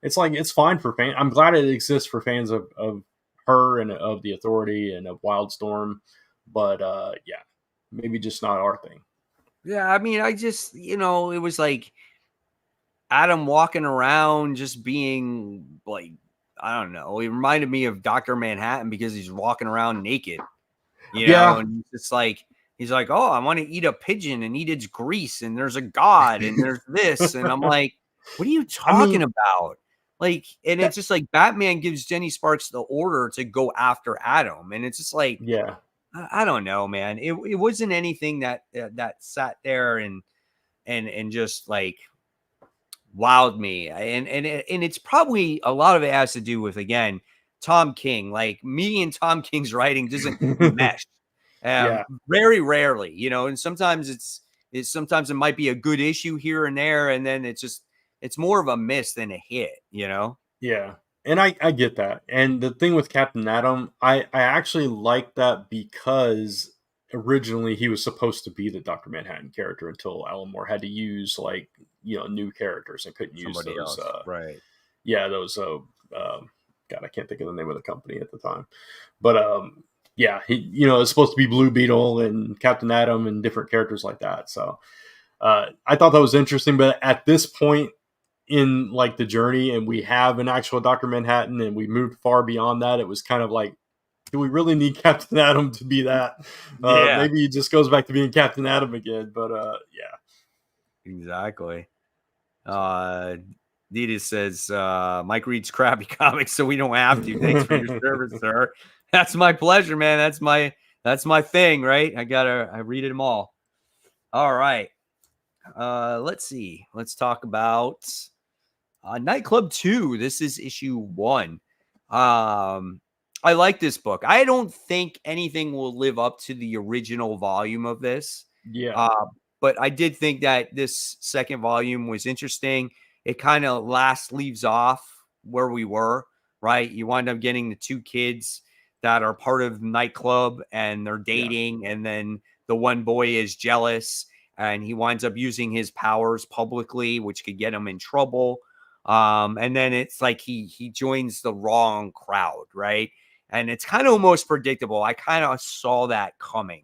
it's like, it's fine for fans. I'm glad it exists for fans of her and of the Authority and of Wildstorm. But yeah, maybe just not our thing. Yeah, I mean, I just, it was like Adam walking around just being like, I don't know. It reminded me of Dr. Manhattan because he's walking around naked, and it's like, he's like, oh, I want to eat a pigeon and eat its grease. And there's a God and there's this. And I'm like, what are you talking about? Like, and it's just like Batman gives Jenny Sparks the order to go after Adam. And it's just like, yeah, I don't know, man. It wasn't anything that sat there and just like wowed me. And it's probably a lot of it has to do with, again, Tom King. Like, me and Tom King's writing doesn't mesh. Very rarely, and sometimes sometimes it might be a good issue here and there, and then it's more of a miss than a hit, Yeah. And I get that. And the thing with Captain Atom, I actually like that because originally he was supposed to be the Dr. Manhattan character until Alan Moore had to use like, new characters and couldn't use Somebody those. else. Right. Yeah, those. God, I can't think of the name of the company at the time. But yeah, he, it's supposed to be Blue Beetle and Captain Atom and different characters like that. So I thought that was interesting. But at this point in like the journey, and we have an actual Dr. Manhattan and we moved far beyond that, it was kind of like, do we really need Captain Atom to be that? Maybe he just goes back to being Captain Atom again. But yeah. Exactly. Dita says, Mike reads crappy comics, so we don't have to. Thanks for your service, sir. That's my pleasure, man. That's my thing, right? I read them all. All right. Let's see. Let's talk about Nightclub II. This is issue 1. I like this book. I don't think anything will live up to the original volume of this. Yeah. But I did think that this second volume was interesting. It kind of leaves off where we were, right? You wind up getting the 2 kids that are part of Nightclub and they're dating. And then the one boy is jealous and he winds up using his powers publicly, which could get him in trouble. And then it's like he joins the wrong crowd, right? And it's kind of almost predictable. I kind of saw that coming.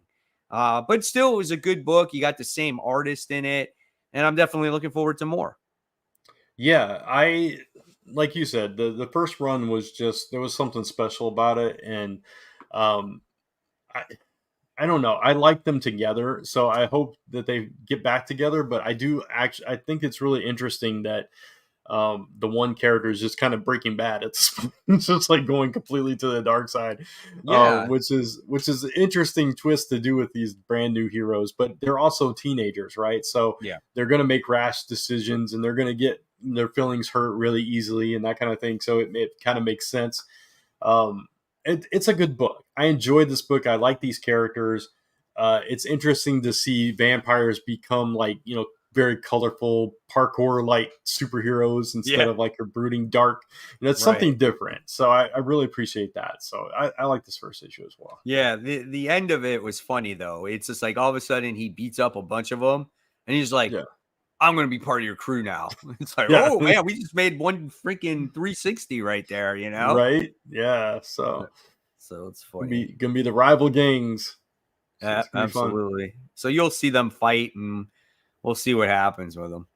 But still, it was a good book. You got the same artist in it, and I'm definitely looking forward to more. Yeah, like you said, the first run was just, there was something special about it, and I don't know. I like them together, so I hope that they get back together. But I think it's really interesting that the one character is just kind of Breaking Bad at this point. It's just like going completely to the dark side, which is an interesting twist to do with these brand new heroes. But they're also teenagers, right? So they're going to make rash decisions and they're going to get their feelings hurt really easily and that kind of thing. So it kind of makes sense. It's a good book. I enjoyed this book. I like these characters. It's interesting to see vampires become like, very colorful parkour like superheroes instead Yeah. of like a brooding dark. It's Right. something different. So I really appreciate that. So I like this first issue as well. Yeah, the end of it was funny though. It's just like all of a sudden he beats up a bunch of them, and he's like, Yeah. "I'm gonna be part of your crew now." It's like, Yeah. oh man, we just made one freaking 360 right there, you know? Right. Yeah. So So it's gonna funny. be gonna be the rival gangs. So it's gonna be fun. Absolutely. So you'll see them fight, and we'll see what happens with them.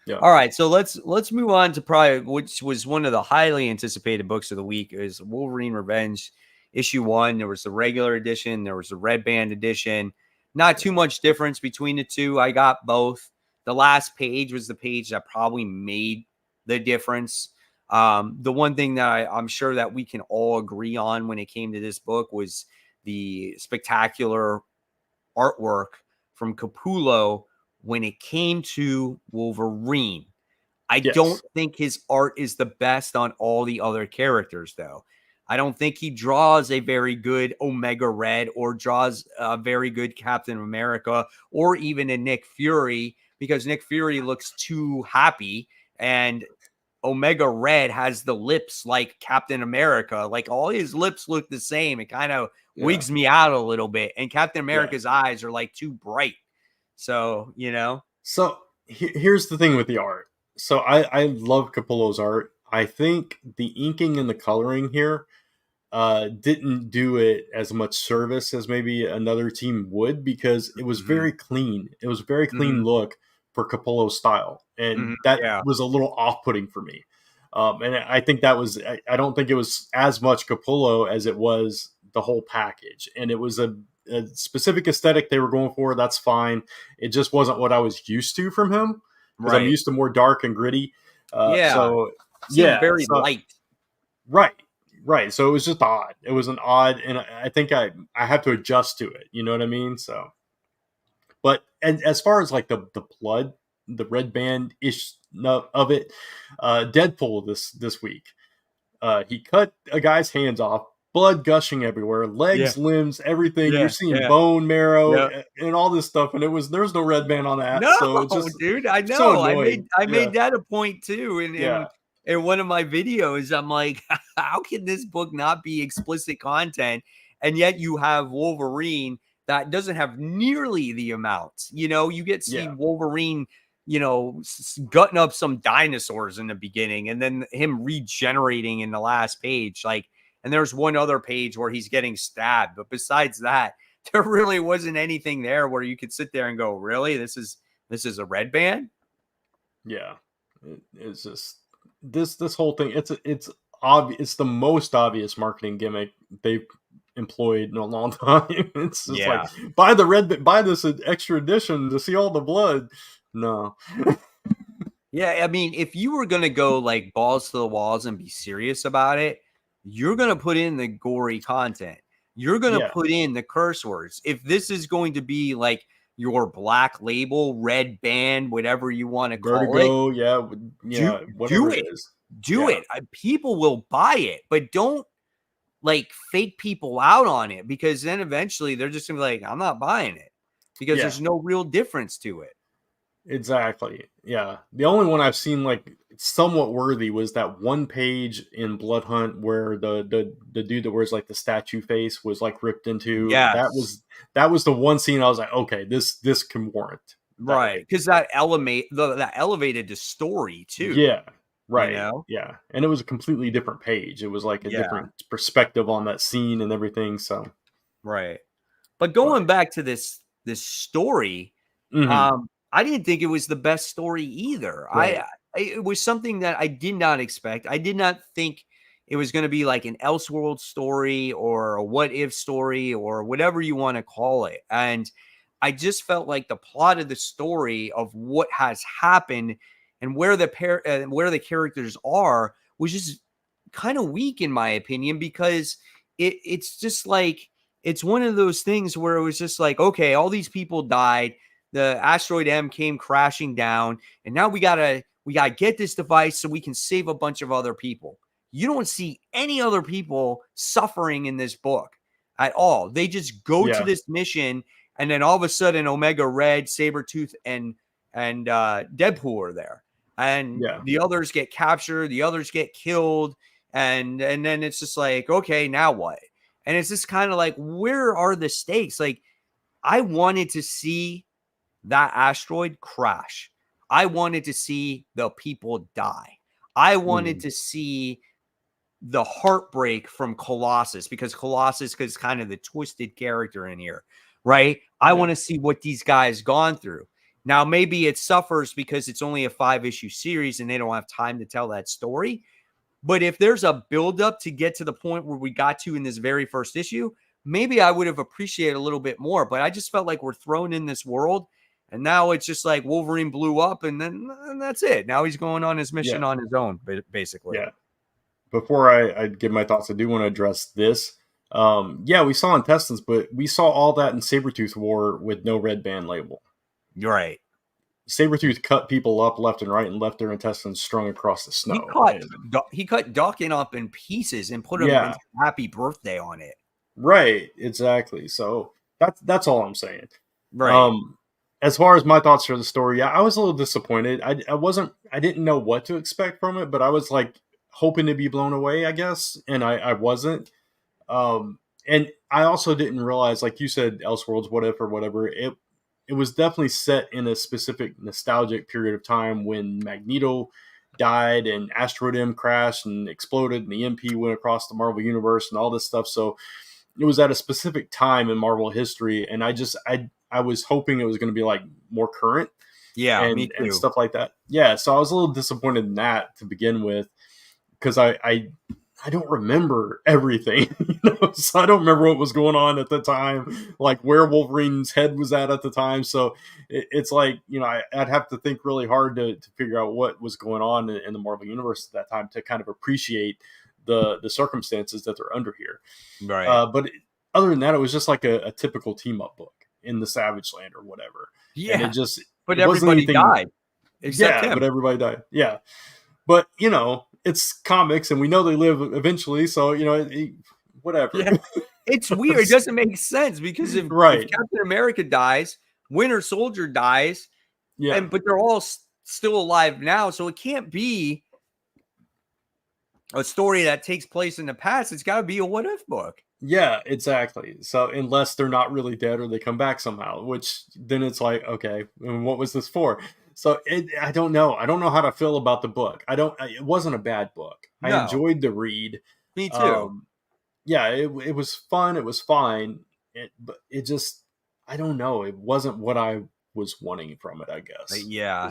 Yeah. All right, so let's move on to probably which was one of the highly anticipated books of the week is Wolverine Revenge issue 1. There was the regular edition, there was the red band edition. Not too much difference between the two. I got both. The last page was the page that probably made the difference. The one thing that I'm sure that we can all agree on when it came to this book was the spectacular artwork from Capullo when it came to Wolverine. I don't Yes. think his art is the best on all the other characters, though. I don't think he draws a very good Omega Red or draws a very good Captain America or even a Nick Fury, because Nick Fury looks too happy and Omega Red has the lips like Captain America. Like all his lips look the same. It kind of Yeah. wigs me out a little bit. And Captain Yeah. America's eyes are like too bright. So, you know. So here's the thing with the art. So I love Capullo's art. I think the inking and the coloring here didn't do it as much service as maybe another team would, because it was Mhm, very clean. It was a very clean mhm, look for Capullo's style, and mhm, that yeah, was a little off-putting for me. And I think that was I don't think it was as much Capullo as it was the whole package, and it was a specific aesthetic they were going for. That's fine. It just wasn't what I was used to from him, because I'm right. used to more dark and gritty. Yeah, So seemed yeah, very so light. right, right. So it was just odd. It was an odd, and I think I have to adjust to it. You know what I mean? So, but and as far as like the blood, the red band ish of it, Deadpool this week, he cut a guy's hands off, blood gushing everywhere, Yeah, legs, limbs, everything. You're yeah, seeing yeah, bone marrow yeah. and all this stuff, and there's no red band on that, No, so it's just dude, I so know. I made annoying. I Yeah, made that a point too yeah, in one of my videos. I'm like, how can this book not be explicit content? And yet you have Wolverine that doesn't have nearly the amounts. You know, you get see yeah, Wolverine, gutting up some dinosaurs in the beginning and then him regenerating in the last page. Like, and there's one other page where he's getting stabbed. But besides that, there really wasn't anything there where you could sit there and go, really? This is a red band? yeah. It's just this whole thing. It's obvious. It's the most obvious marketing gimmick they've employed in a long time. It's just like Yeah. buy this extra edition to see all the blood. No, Yeah. I mean, if you were going to go like balls to the walls and be serious about it, you're going to put in the gory content. You're going to yeah, put in the curse words. If this is going to be like your black label, red band, whatever you want to call it, Vertigo, yeah, do yeah, do whatever it it. is. Do Yeah, it. People will buy it, but don't like fake people out on it, because then eventually they're just gonna be like, I'm not buying it because yeah, there's no real difference to it. exactly. Yeah, the only one I've seen like somewhat worthy was that one page in Blood Hunt where the dude that wears like the statue face was like ripped into. Yes. That was the one scene I was like, okay, this can warrant that Right. way. Because that elevated the story too, Yeah, you right. know? Yeah, and it was a completely different page. It was like a Yeah. different perspective on that scene and everything. So, Right. But but going back to this story, mhm, I didn't think it was the best story either. right. It was something that I did not expect. I did not think it was going to be like an Elseworld story or a what if story or whatever you want to call it. And I just felt like the plot of the story of what has happened and where the characters are was just kind of weak in my opinion, because it's just like it's one of those things where it was just like, okay, all these people died, the asteroid M came crashing down, and now we gotta get this device so we can save a bunch of other people. You don't see any other people suffering in this book at all. They just go to Yeah, this mission And then all of a sudden, Omega Red, Sabretooth, and Deadpool are there. And the others get captured, the others get killed. And then it's just like, okay, now what? And it's just kind of like, where are the stakes? Like, I wanted to see that asteroid crash. I wanted to see the people die. I wanted to see the heartbreak from Colossus, because Colossus is kind of the twisted character in here, right? I want to see what these guys gone through. Now, maybe it suffers because it's only a 5-issue series and they don't have time to tell that story. But if there's a buildup to get to the point where we got to in this very first issue, maybe I would have appreciated a little bit more. But I just felt like we're thrown in this world, and now it's just like Wolverine blew up, and that's it. Now he's going on his mission on his own, basically. Yeah. Before I give my thoughts, I do want to address this. We saw intestines, but we saw all that in Sabretooth War with no red band label. You're right. Sabretooth cut people up left and right and left their intestines strung across the snow. He cut Dawkins up in pieces and put him in Happy Birthday on it. Right, exactly. So that's all I'm saying. Right. As far as my thoughts for the story, I was a little disappointed. I didn't know what to expect from it, but I was like hoping to be blown away, I guess, and I wasn't. And I also didn't realize, like you said, Elseworlds, what if or whatever. It was definitely set in a specific nostalgic period of time when Magneto died and Asteroid M crashed and exploded and the MP went across the Marvel Universe and all this stuff. So it was at a specific time in Marvel history, and I was hoping it was going to be like more current, me too. And stuff like that. Yeah, so I was a little disappointed in that to begin with, because I don't remember everything, so I don't remember what was going on at the time, like where Wolverine's head was at the time. So it's like, I'd have to think really hard to figure out what was going on in the Marvel Universe at that time to kind of appreciate the circumstances that they're under here. Right. But other than that, it was just like a typical team up book in the Savage Land or whatever. Yeah. And but everybody died. Except him. But everybody died. Yeah. But, it's comics and we know they live eventually. So, whatever. Yeah. It's weird. It doesn't make sense because if Captain America dies, Winter Soldier dies. Yeah. But they're all still alive now. So it can't be a story that takes place in the past. It's got to be a what if book. Yeah, exactly. So unless they're not really dead or they come back somehow, which then it's like, okay, and what was this for? So I don't know. I don't know how to feel about the book. It wasn't a bad book. No. I enjoyed the read. Me too. It was fun. It was fine. But it just, I don't know. It wasn't what I was wanting from it, I guess. Yeah.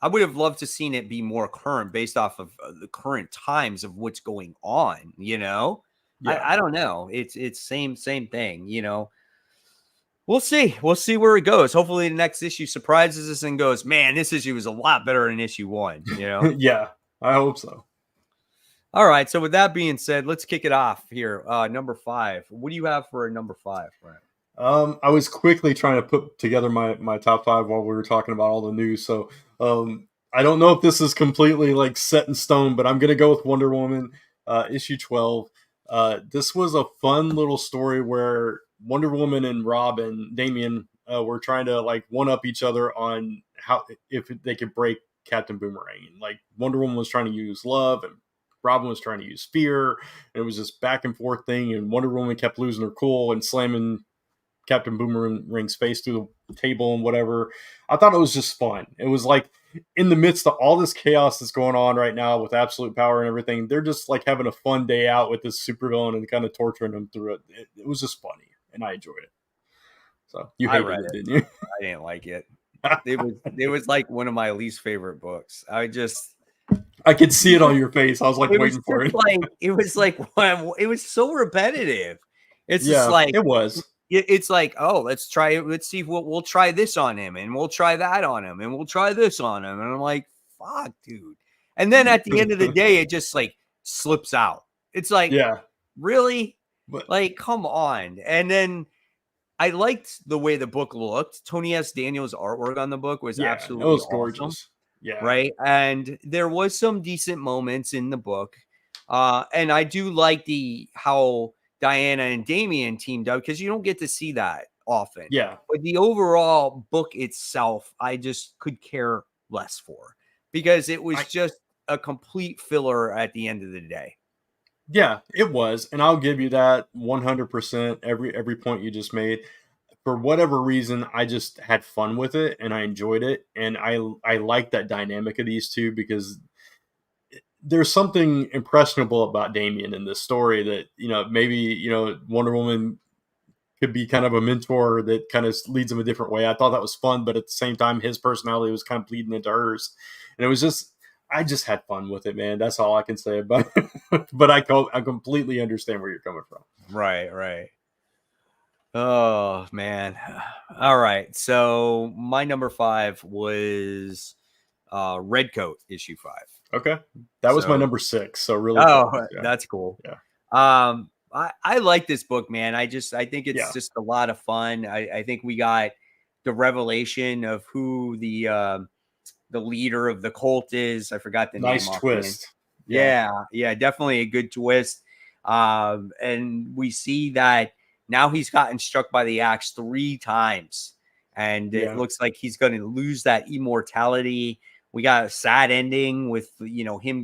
I would have loved to seen it be more current based off of the current times of what's going on, Yeah. I don't know. It's same thing, We'll see. We'll see where it goes. Hopefully the next issue surprises us and goes, man, this issue was a lot better than issue 1, Yeah, I hope so. All right. So with that being said, let's kick it off here. Number 5. What do you have for number 5, Brent? I was quickly trying to put together my top 5 while we were talking about all the news. So I don't know if this is completely like set in stone, but I'm going to go with Wonder Woman, issue 12. This was a fun little story where Wonder Woman and Rob and Damian were trying to like one up each other on how if they could break Captain Boomerang. Like Wonder Woman was trying to use love and Robin was trying to use fear. And it was this back and forth thing. And Wonder Woman kept losing her cool and slamming Captain Boomerang's face through the table and whatever. I thought it was just fun. It was like in the midst of all this chaos that's going on right now with absolute power and everything, they're just like having a fun day out with this supervillain and kind of torturing him through it. It was just funny, and I enjoyed it. So you hated it, didn't you? I didn't like it. It was like one of my least favorite books. I could see it on your face. I was like waiting for it. It was so repetitive. It's just like it was. It's like, oh, let's try it. Let's see what we'll try this on him, and we'll try that on him, and we'll try this on him. And I'm like, fuck, dude. And then at the end of the day, it just like slips out. It's like, really? Like, come on. And then I liked the way the book looked. Tony S. Daniels' artwork on the book was absolutely gorgeous. Awesome. Yeah. Right. And there was some decent moments in the book. And I do like how Diana and Damian teamed up, because you don't get to see that often. Yeah. But the overall book itself, I just could care less for because it was just a complete filler at the end of the day. Yeah, it was, and I'll give you that 100%. Every point you just made. For whatever reason, I just had fun with it and I enjoyed it, and I like that dynamic of these two because there's something impressionable about Damien in this story that maybe Wonder Woman could be kind of a mentor that kind of leads him a different way. I thought that was fun, but at the same time, his personality was kind of bleeding into hers, and it was just I just had fun with it, man. That's all I can say about it. But I completely understand where you're coming from. Right, right. Oh man. All right. So my number 5 was Redcoat issue 5. Okay, that was my So number 6. So really, oh, yeah. that's cool. Yeah. I like this book, man. I think it's Yeah. just a lot of fun. I think we got the revelation of who the leader of the cult is. I forgot the Nice name twist. Yeah, definitely a good twist. And we see that now he's gotten struck by the axe 3 times, and it looks like he's going to lose that immortality. We got a sad ending with him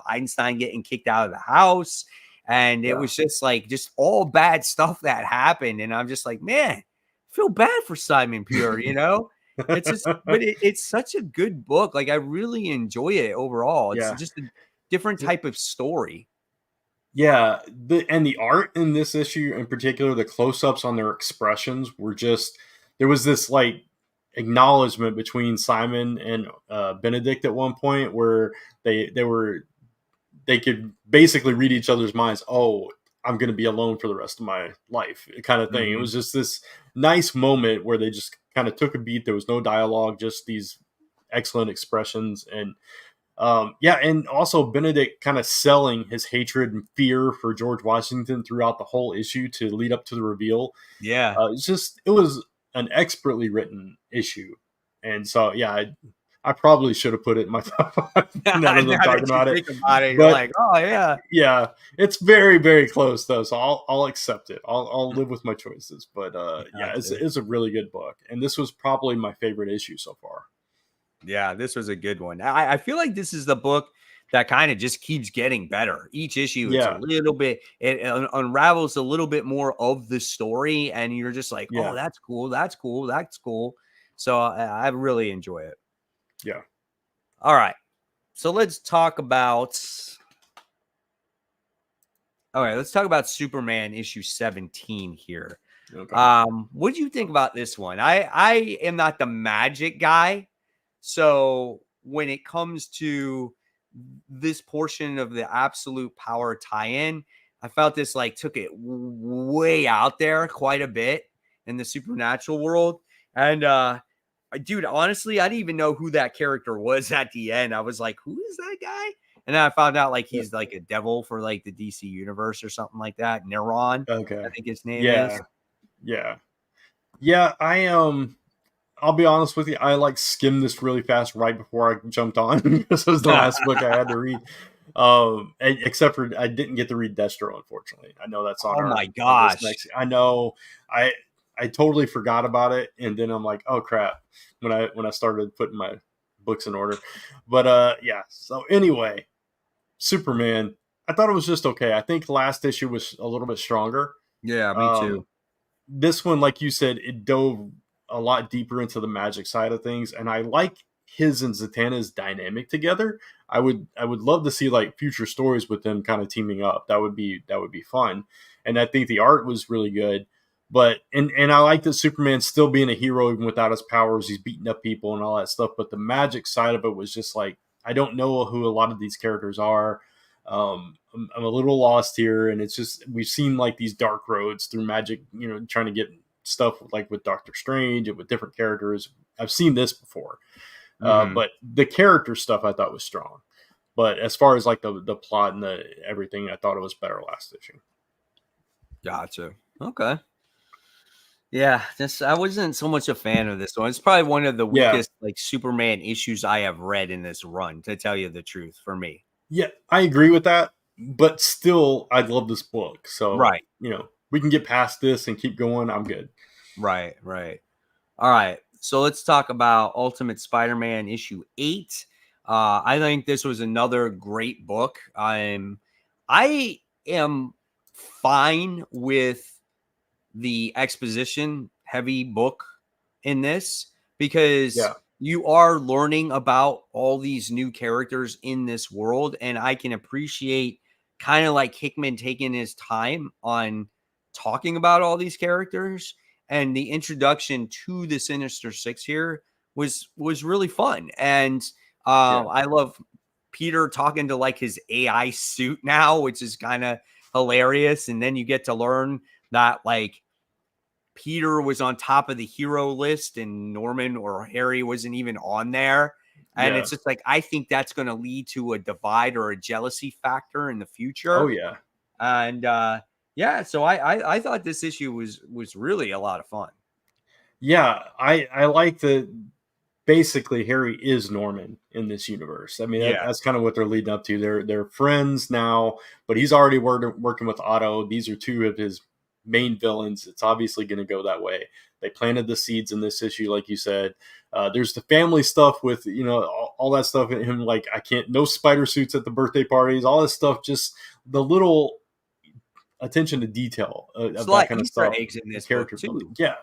Einstein getting kicked out of the house, and it was just all bad stuff that happened. And I'm just like, man, I feel bad for Simon Pure, It's just, but it's such a good book. Like I really enjoy it overall. It's just a different type of story. Yeah, the art in this issue in particular, the close-ups on their expressions were just there was this like acknowledgement between Simon and Benedict at one point where they could basically read each other's minds. Oh, I'm going to be alone for the rest of my life, kind of thing. It was just this nice moment where they just kind of took a beat. There was no dialogue, just these excellent expressions. And and also Benedict kind of selling his hatred and fear for George Washington throughout the whole issue to lead up to the reveal. Yeah. It was an expertly written issue. And so, I probably should have put it in my top 5 now that I'm talking about it. You're like, oh yeah. Yeah, it's very, very close though. So I'll accept it. I'll live with my choices. But it's a really good book. And this was probably my favorite issue so far. Yeah, this was a good one. I feel like this is the book that kind of just keeps getting better. Each issue, it's a little bit, it unravels a little bit more of the story. And you're just like, oh, that's cool. That's cool. That's cool. So I really enjoy it. Yeah. All right. So let's talk about Superman issue 17 here. Okay. What do you think about this one? I am not the magic guy. So when it comes to this portion of the Absolute Power tie-in, I felt this took it way out there quite a bit in the supernatural world. And dude, honestly, I didn't even know who that character was at the end. I was like, who is that guy? And then I found out he's a devil for the DC universe or something like that. Neron. Okay. I think his name is. Yeah. I'll be honest with you. I skimmed this really fast right before I jumped on because it was the last book I had to read. Except for I didn't get to read Destro, unfortunately. I know that's on. Oh my gosh! I know. I totally forgot about it, and then I'm like, oh crap! When I started putting my books in order, but So anyway, Superman. I thought it was just okay. I think last issue was a little bit stronger. Yeah, me too. This one, like you said, it dove a lot deeper into the magic side of things, and I like his and Zatanna's dynamic together. I would love to see future stories with them kind of teaming up. That would be fun. And I think the art was really good. But and I like that Superman's still being a hero even without his powers. He's beating up people and all that stuff. But the magic side of it was just I don't know who a lot of these characters are. I'm a little lost here, and it's just we've seen these dark roads through magic, trying to get stuff with Doctor Strange and with different characters. I've seen this before, but the character stuff I thought was strong. But as far as the plot and the everything, I thought it was better last issue. Gotcha. Okay. Yeah, I wasn't so much a fan of this one. It's probably one of the weakest Superman issues I have read in this run, to tell you the truth, for me. Yeah, I agree with that. But still, I love this book. So right. We can get past this and keep going. I'm good. Right, right. All right. So let's talk about Ultimate Spider-Man issue 8. I think this was another great book. I am fine with the exposition heavy book in this because Yeah, you are learning about all these new characters in this world, and I can appreciate kind of like Hickman taking his time on talking about all these characters, and the introduction to the Sinister Six here was really fun. And yeah, I love Peter talking to like his AI suit now, which is kind of hilarious. And then you get to learn that like Peter was on top of the hero list and Norman or Harry wasn't even on there. And yeah. it's just like, I think that's going to lead to a divide or a jealousy factor in the Oh future. yeah. And yeah, so I thought this issue was really a lot of fun. Yeah, I like that basically Harry is Norman in this universe. I mean, Yeah. that's kind of what they're leading up to. They're friends now, but he's already working with Otto. These are two of his main villains. It's obviously going to go that way. They planted the seeds in this issue, like you said. There's the family stuff with all that stuff. Him like I can't no spider suits at the birthday parties. All this stuff, just the little attention to detail There's of a that lot of kind of Easter stuff. eggs in this book Character building. too. Yeah.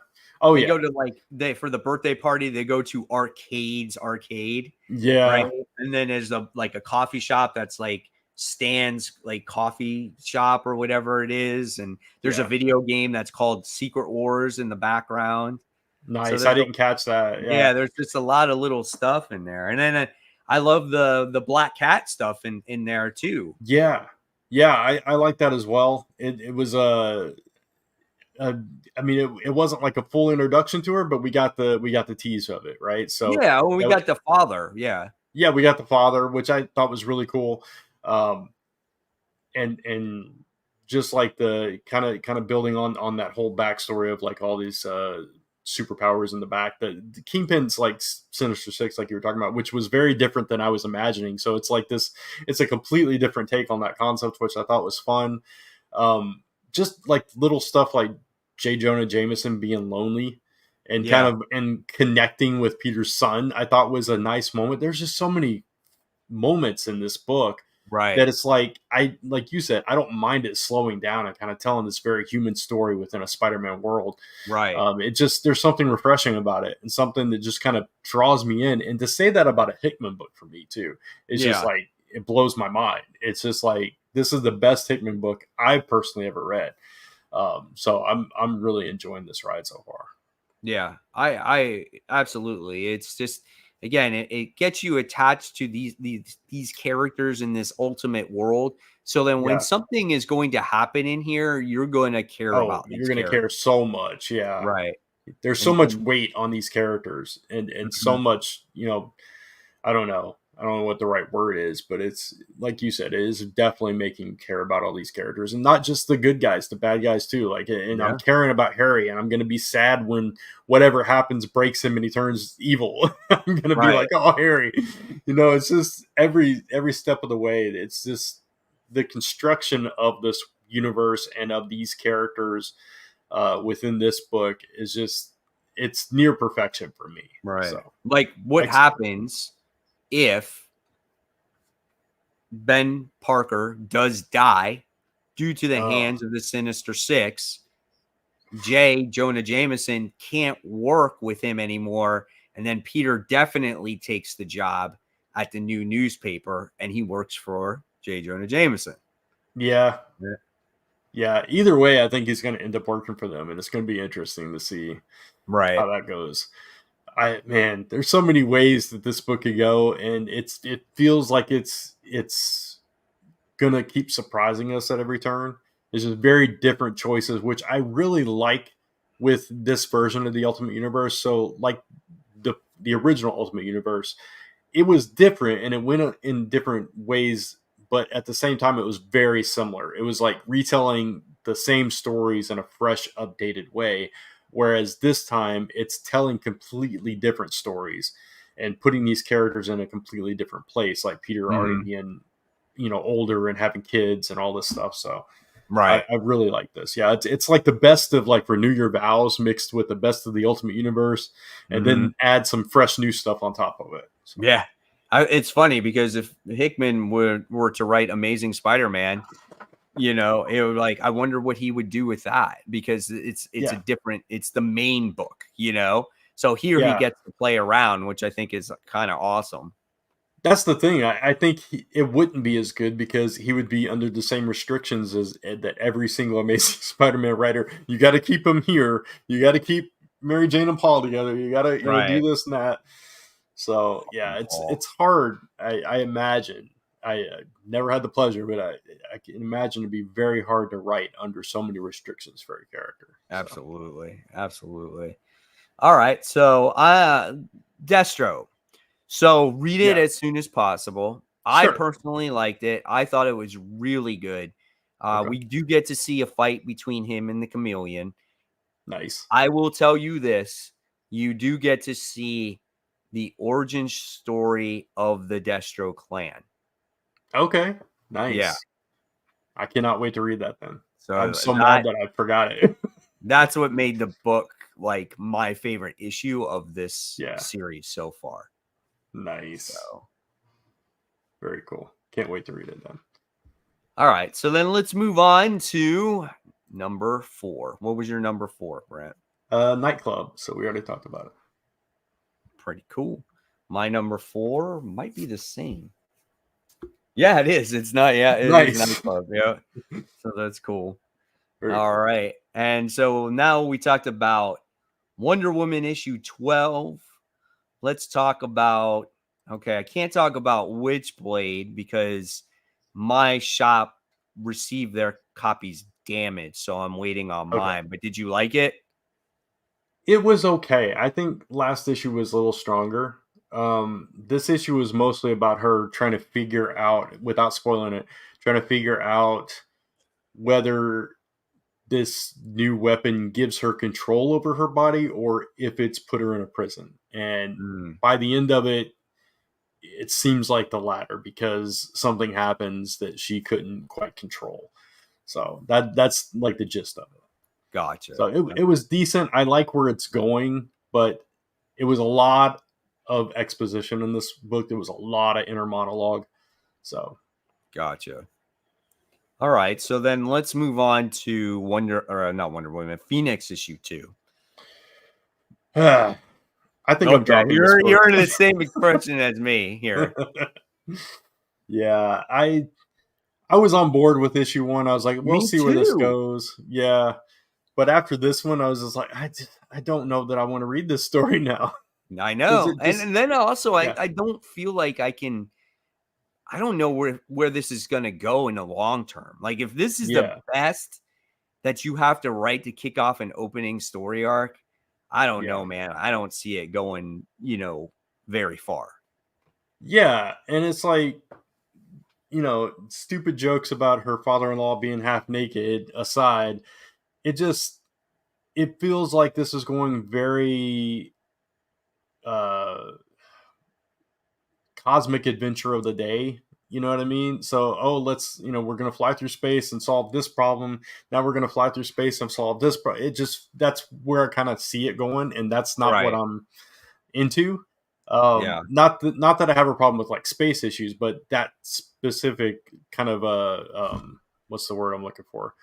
Oh They yeah. go to like they for the birthday party, they go to Arcade's arcade, right? Yeah. And then there's a coffee shop that's like Stan's like coffee shop or whatever it is. And there's a Yeah. video game that's called Secret Wars in the background. So Nice. I didn't catch that. Yeah. there's just a lot of little stuff in there. And then I love the Black Cat stuff in there too. Yeah. Yeah. I like that as well. It was uh, I mean, it wasn't like a full introduction to her, but we got the tease of it, right? So Yeah, well, we that, got the father. Yeah. yeah, we got the father, which I thought was really cool. Um, and just like the kind of building on that whole backstory of like all these superpowers in the back. The Kingpin's like Sinister Six, like you were talking about, which was very different than I was imagining. So it's like this, it's a completely different take on that concept, which I thought was fun. Just like little stuff like J. Jonah Jameson being lonely and kind Yeah. of and connecting with Peter's son, I thought was a nice moment. There's just so many moments in this book that Right. it's like you said, I don't mind it slowing down and kind of telling this very human story within a Spider-Man world. Right. It just there's something refreshing about it and something that just kind of draws me in. And to say that about a Hickman book for me too, it's just Yeah. like it blows my mind. It's just like this is the best Hickman book I've personally ever read. So I'm really enjoying this ride so far. Yeah, I absolutely. It's just again, it gets you attached to these characters in this ultimate world. So then when Yeah. something is going to happen in here, you're going to care Oh, about you're these gonna characters. care so much. Yeah. Right. There's so much And weight on these characters and so mhm. much, I don't know. I don't know what the right word is, but it's like you said, it is definitely making me care about all these characters and not just the good guys, the bad guys too. Like, and I'm Yeah. caring about Harry, and I'm going to be sad when whatever happens breaks him and he turns evil. I'm going to be Right. like, oh, Harry, it's just every step of the way. It's just the construction of this universe and of these characters within this book is just it's near perfection for me. Right. So Like what excellent. happens if Ben Parker does die due to the Uh, hands of the Sinister Six? J. Jonah Jameson can't work with him anymore. And then Peter definitely takes the job at the new newspaper and he works for J. Jonah Jameson. yeah, Yeah. yeah. Either way, I think he's going to end up working for them, and it's going to be interesting to see Right. how that goes. Man, there's so many ways that this book could go, and it feels like it's going to keep surprising us at every turn. There's just very different choices, which I really like with this version of the Ultimate Universe. So, like the original Ultimate Universe, it was different and it went in different ways, but at the same time it was very similar. It was like retelling the same stories in a fresh updated way, whereas this time it's telling completely different stories and putting these characters in a completely different place, like Peter already Mhm. being older and having kids and all this stuff. So Right. I really like this. Yeah, it's like the best of like Renew Your Vows mixed with the best of the Ultimate Universe, and Hmm. then add some fresh new stuff on top of it. So. Yeah. It's funny because if Hickman were to write Amazing Spider-Man, it would like, I wonder what he would do with that, because it's a Yeah, different, it's the main book, So here he yeah. gets to play around, which I think is kind of awesome. That's the thing. I think it wouldn't be as good because he would be under the same restrictions as that every single Amazing Spider-Man writer. You got to keep him here. You got to keep Mary Jane and Paul together. You got to do Right. this and that. So yeah, Paul. it's hard. I imagine. I never had the pleasure, but I can imagine it'd be very hard to write under so many restrictions for a character. So. Absolutely. All right. So Destro. So read it Yeah, as soon as possible. I sure. personally liked it. I thought it was really good. Okay, We do get to see a fight between him and the Chameleon. nice. I will tell you this. You do get to see the origin story of the Destro clan. Okay, Yeah. nice. I cannot wait to read that then. I'm So so mad that I forgot it. that's what made the book like my favorite issue of this Yeah, series so far. nice. So, Very cool. Can't wait to read it then. all right. So then let's move on to number 4. What was your number 4, Brent? Nightclub. So we already talked about it. Pretty cool. My number 4 might be the same. Yeah, it is. It's not. Yeah, it is Nice. Nightclub. Yeah. So that's cool. Very All cool. right. And so now we talked about Wonder Woman issue 12. Let's talk about, okay, I can't talk about Witchblade because my shop received their copies damaged, so I'm waiting on Okay. mine. But did you like it? It was okay. I think last issue was a little stronger. This issue was mostly about her trying to figure out, without spoiling it, trying to figure out whether this new weapon gives her control over her body or if it's put her in a prison. And Mm, by the end of it, it seems like the latter because something happens that she couldn't quite control. So that's like the gist of it. gotcha. So it was decent. I like where it's going, but it was a lot of exposition in this book. There was a lot of inner monologue. So Gotcha. All right. So then let's move on to not Wonder Woman, Phoenix issue 2. I think I'm Okay, dropping this book. you're in the same expression as me here. Yeah, I was on board with issue 1. I was like, we'll Me see where this too. goes. Yeah. But after this one, I was just like, I don't know that I want to read this story now. I Because know. it And, just, and then also yeah, I don't feel like I don't know where this is gonna go in the long term. Like if this is the yeah, best that you have to write to kick off an opening story arc, I don't yeah. know, man. I don't see it going, very far. Yeah. And it's like, stupid jokes about her father-in-law being half naked aside, it feels like this is going very uh cosmic adventure of the day. You know what I mean? So, let's, we're going to fly through space and solve this problem. Now we're going to fly through space and solve this. That's where I kind of see it going. And that's not what Right. I'm into. Yeah. Not that I have a problem with like space issues, but that specific kind of what's the word I'm looking for?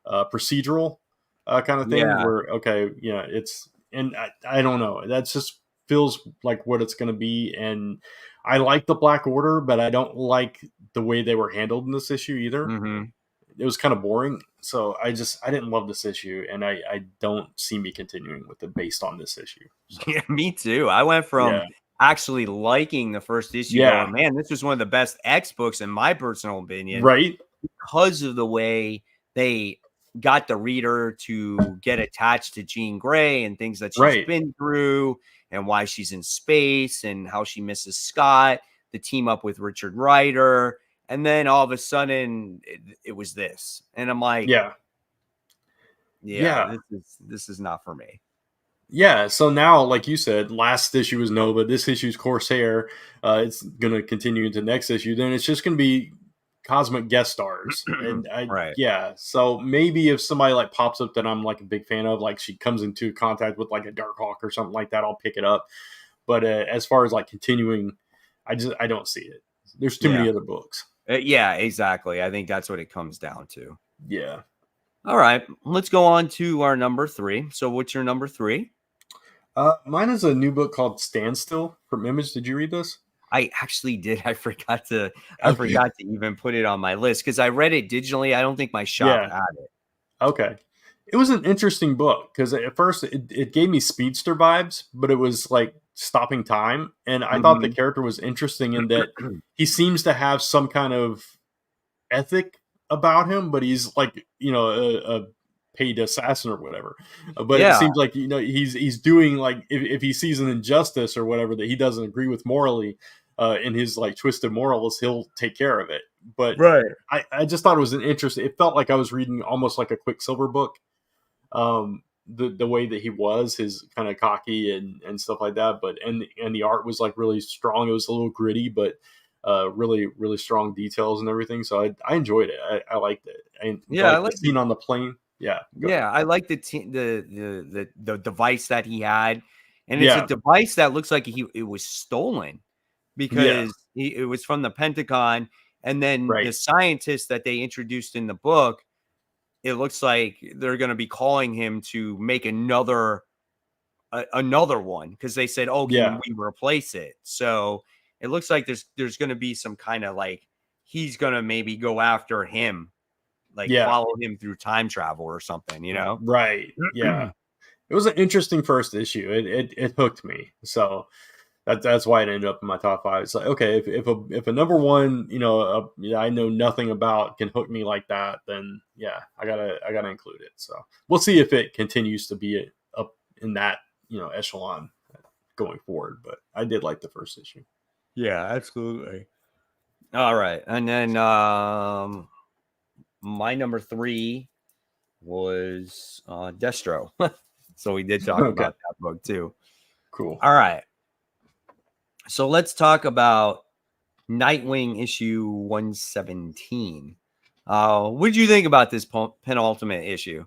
Procedural kind of thing Yeah. where okay, it's and I don't know. That just feels like what it's going to be, and I like the Black Order, but I don't like the way they were handled in this issue either. Mm-hmm. It was kind of boring, so I didn't love this issue, and I don't see me continuing with it based on this issue. So, Yeah, me too. I went from yeah, actually liking the first issue yeah, going, man, this was one of the best X books in my personal opinion, right, because of the way they got the reader to get attached to Jean Grey and things that she's right. been through and why she's in space and how she misses Scott, the team up with Richard Rider. And then all of a sudden it was this. And I'm like, Yeah, yeah, yeah. this is not for me. Yeah, so now, like you said, last issue was Nova. This issue is Corsair. It's going to continue into next issue. Then it's just going to be cosmic guest stars, and Right. so maybe if somebody like pops up that I'm like a big fan of, like she comes into contact with like a Darkhawk or something like that, I'll pick it up. But as far as like continuing, I don't see it. There's too Yeah. many other books. Yeah, exactly. I think that's what it comes down to. Yeah. All right, let's go on to our number 3. So what's your number 3? Mine is a new book called Standstill from Image. Did you read this? I actually did. I forgot to Okay. even put it on my list because I read it digitally. I don't think my shop Yeah. had it. Okay. It was an interesting book because at first it gave me Speedster vibes, but it was like stopping time. And I thought the Mhm. character was interesting in that he seems to have some kind of ethic about him, but he's like, a paid assassin or whatever. But it Yeah, seems like, he's doing like, if he sees an injustice or whatever that he doesn't agree with morally, in his like twisted morals, he'll take care of it. But right. I just thought it was an interesting. It felt like I was reading almost like a Quicksilver book. The way that he was, his kind of cocky and stuff like that. But and the art was like really strong. It was a little gritty, but really really strong details and everything. So I enjoyed it. I liked it. And Yeah, I like the like scene on the plane. Yeah. Go ahead. I like the device that he had, and it's a Yeah. device that looks like it was stolen Yeah. because it was from the Pentagon, and then the Right. scientists that they introduced in the book, it looks like they're going to be calling him to make another one because they said, "Oh, can Yeah. we replace it?" So it looks like there's going to be some kind of like he's going to maybe go after him, like Yeah. follow him through time travel or something, you know? Right. Yeah. It was an interesting first issue. It hooked me. So that's why it ended up in my top 5. It's like, okay, if a number one, I know nothing about can hook me like that, then yeah, I gotta include it. So we'll see if it continues to be up in that echelon going forward. But I did like the first issue. Yeah, absolutely. All right, and then my number 3 was Destro. So we did talk Okay, about that book too. cool. All right. So let's talk about Nightwing issue 117. What did you think about this penultimate issue?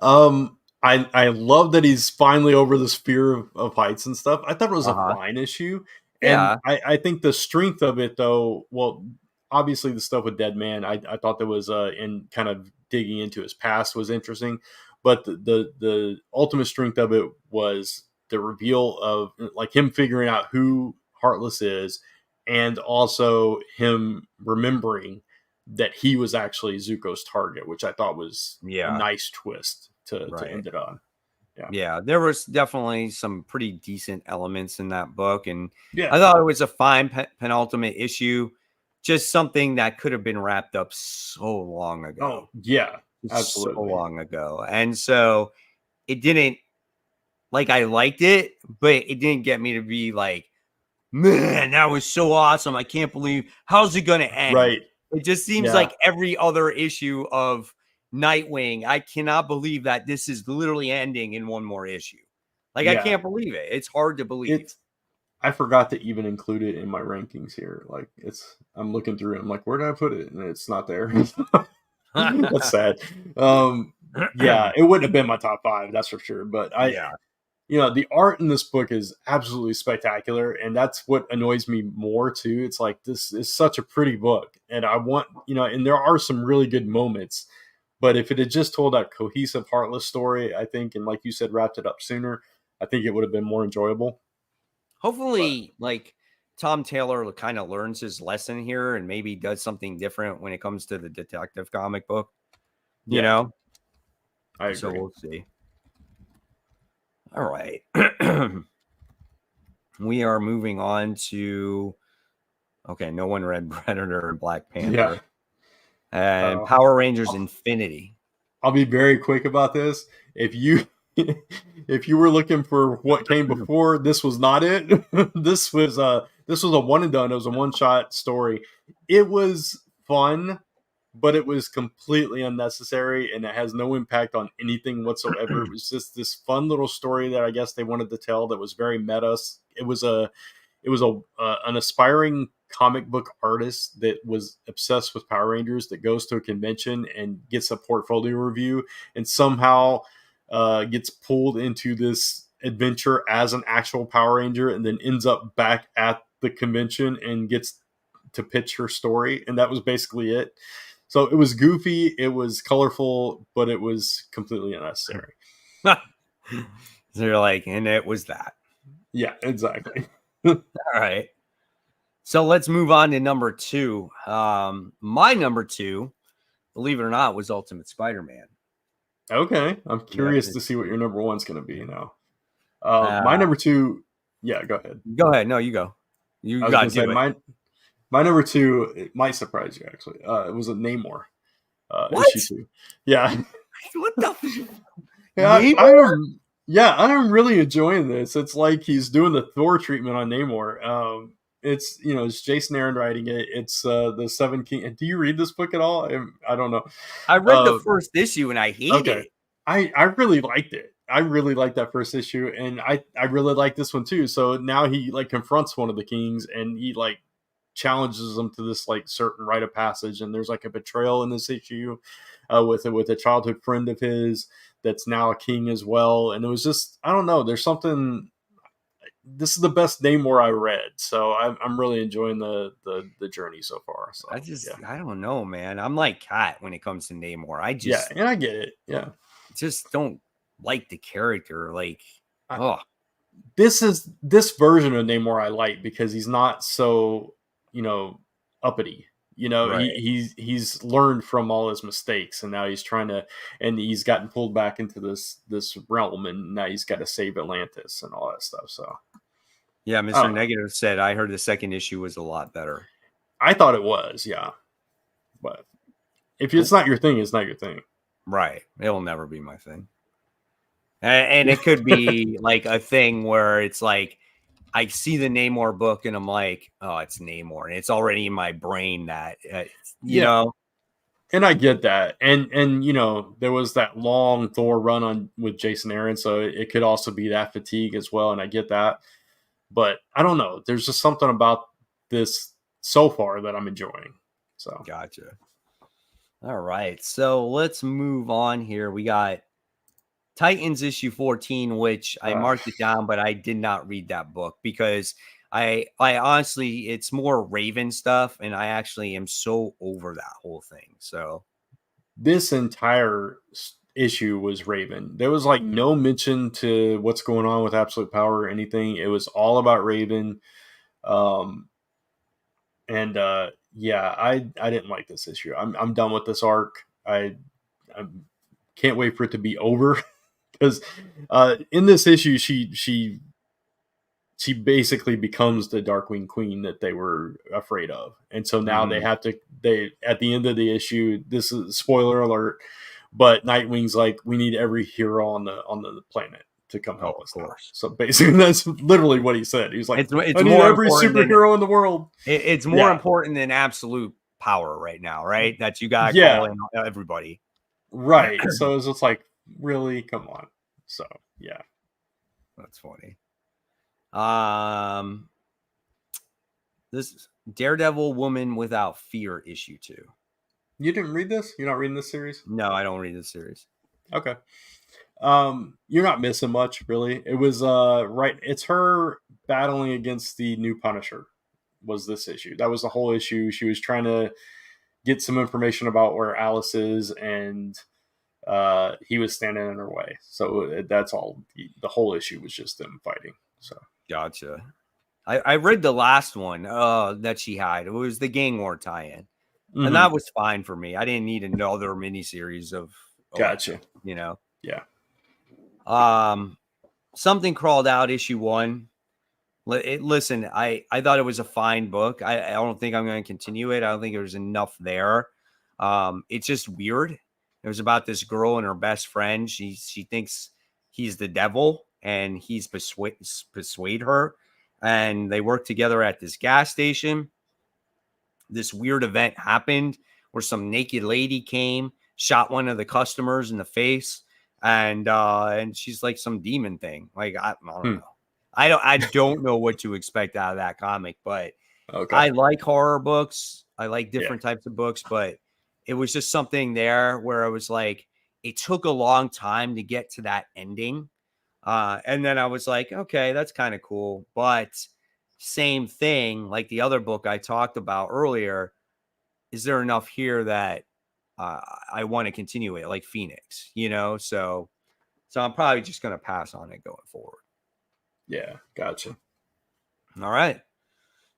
I love that he's finally over this fear of heights and stuff. I thought it was a Uh-huh. fine issue, and Yeah. I think the strength of it though, well, obviously the stuff with Dead Man, I thought there was in kind of digging into his past was interesting, but the ultimate strength of it was the reveal of like him figuring out who Heartless is, and also him remembering that he was actually Zuko's target, which I thought was a Yeah. nice twist to Right. end it on. Yeah. Yeah, there was definitely some pretty decent elements in that book, and Yeah. I thought it was a fine penultimate issue, just something that could have been wrapped up so long Oh, ago, yeah. so Absolutely. long ago, and so it didn't like I liked it, but it didn't get me to be like, man, that was so awesome! I can't believe how's it going to end? Right. It just seems Yeah. like every other issue of Nightwing, I cannot believe that this is literally ending in one more issue. Like, I Yeah. can't believe it. It's hard to believe. It's I forgot to even include it in my rankings here. Like I'm looking through it. I'm like, where did I put it? And it's not there. That's sad. Yeah, it wouldn't have been my top 5, that's for sure. But Yeah. the art in this book is absolutely spectacular, and that's what annoys me more too. It's like this is such a pretty book, and I want and there are some really good moments, but if it had just told that cohesive, heartless story, I think, and like you said, wrapped it up sooner, I think it would have been more enjoyable. But Hopefully, like, Tom Taylor kind of learns his lesson here and maybe does something different when it comes to the detective comic book, you yeah, know? I So agree. we'll see. All right. We are moving on to okay, no one read Predator and Black Yeah, Panther and uh, Power Rangers I'll, Infinity. I'll be very quick about this. If you if you were looking for what came before, this was not it. This was a one and done. It was a one shot story. It was fun, but it was completely unnecessary, and it has no impact on anything whatsoever. It was just this fun little story that I guess they wanted to tell that was very meta. It was it was an aspiring comic book artist that was obsessed with Power Rangers that goes to a convention and gets a portfolio review and somehow gets pulled into this adventure as an actual Power Ranger and then ends up back at the convention and gets to pitch her story. And that was basically it. So it was goofy, it was colorful, but it was completely unnecessary. So you're like, and it was that. Yeah, exactly. All right. So let's move on to number 2. My number 2, believe it or not, was Ultimate Spider-Man. Okay. I'm curious to see what your number 1's going to be now. My number 2, yeah, go ahead. Go ahead. No, you go. You got to do it. My number 2, it might surprise you, actually. It was a Namor. What? Issue 2. Yeah. What the? Yeah, I'm really enjoying this. It's like he's doing the Thor treatment on Namor. It's it's Jason Aaron writing it. It's the Seven King. Do you read this book at all? I don't know. I read the first issue and I hated it. I really liked it. I really liked that first issue, and I really like this one too. So now he like confronts one of the kings, and he like challenges them to this like certain rite of passage. And there's like a betrayal in this issue with a childhood friend of his that's now a king as well. And it was just, I don't know. There's something. This is the best Namor I read, so I'm really enjoying the journey so far. So I don't know, man. I'm like Kat when it comes to Namor. And I get it. Yeah, just don't like the character. Like, this version of Namor I like because he's not so uppity. Right. He's learned from all his mistakes, and now he's and he's gotten pulled back into this realm, and now he's got to save Atlantis and all that stuff. So, yeah, Mr. Negative said I heard the second issue was a lot better. I thought it was, yeah, but if it's not your thing, it's not your thing. Right? It'll never be my thing, and it could be like a thing where it's like, I see the Namor book and I'm like, oh, it's Namor. And it's already in my brain that, you know. And I get that. And there was that long Thor run with Jason Aaron. So it could also be that fatigue as well. And I get that. But I don't know. There's just something about this so far that I'm enjoying. So gotcha. All right. So let's move on here. We got Titans issue 14, which I marked it down, but I did not read that book because I honestly, it's more Raven stuff, and I actually am so over that whole thing. So this entire issue was Raven. There was like no mention to what's going on with Absolute Power or anything. It was all about Raven. I didn't like this issue. I'm done with this arc. I can't wait for it to be over. Because in this issue, she basically becomes the Darkwing Queen that they were afraid of, and so now they at the end of the issue. This is spoiler alert, but Nightwing's like, we need every hero on the planet to come help us. So basically, that's literally what he said. He was like, I need every superhero in the world. It's more important than Absolute Power right now, right? That you got call in everybody, right? So it's just like, really, come on. So yeah, that's funny. This Daredevil Woman Without Fear issue 2. You didn't read this? You're not reading this series? No, I don't read this series. Okay. You're not missing much, really. It was right. It's her battling against the new Punisher. Was this issue? That was the whole issue. She was trying to get some information about where Alice is, and he was standing in her way. So that's all. The whole issue was just them fighting. So gotcha. I read the last one that she had. It was the Gang War tie-in, and that was fine for me. I didn't need another miniseries of. Gotcha. Yeah. Something Crawled Out issue 1. Listen, I thought it was a fine book. I don't think I'm going to continue it. I don't think there's enough there. It's just weird. It was about this girl and her best friend. She thinks he's the devil, and he's persuade her, and they work together at this gas station. This weird event happened where some naked lady came, shot one of the customers in the face, and she's like some demon thing. Like I don't know. I don't know what to expect out of that comic, but Okay. I like horror books. I like Yeah. different types of books, but it was just something there where I was like, it took a long time to get to that ending. And then I was like, okay, that's kind of cool. But same thing, like the other book I talked about earlier, is there enough here that I want to continue it, like Phoenix, you know? So I'm probably just going to pass on it going forward. Yeah, gotcha. All right.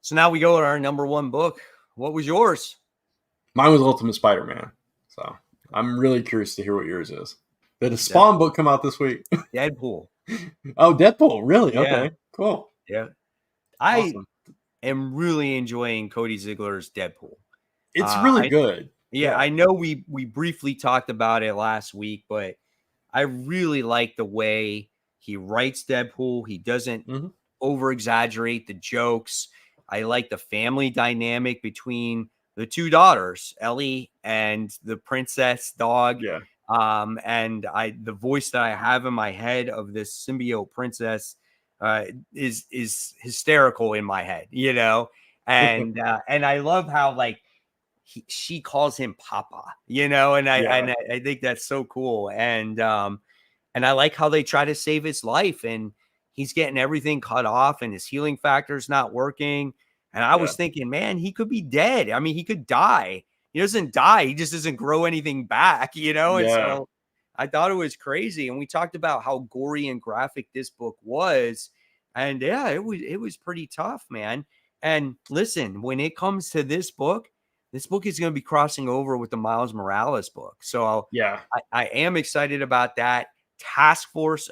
So now we go to our number one book. What was yours? Mine was Ultimate Spider-Man. So I'm really curious to hear what yours is. Did a Spawn book come out this week? Deadpool. Oh, Deadpool. Really? Yeah. Okay, cool. Yeah. Awesome. I am really enjoying Cody Ziegler's Deadpool. It's really good. Yeah, I know we briefly talked about it last week, but I really like the way he writes Deadpool. He doesn't over exaggerate the jokes. I like the family dynamic between the two daughters, Ellie and the princess dog. Yeah. And the voice that I have in my head of this symbiote princess is hysterical in my head, you know? And I love how like she calls him Papa, you know, and I think that's so cool. And I like how they try to save his life, and he's getting everything cut off, and his healing factor's not working. And I was thinking, man, he could be dead. I mean, he could die. He doesn't die. He just doesn't grow anything back, you know? And so I thought it was crazy. And we talked about how gory and graphic this book was. And yeah, it was pretty tough, man. And listen, when it comes to this book is going to be crossing over with the Miles Morales book. So I am excited about that. Taskmaster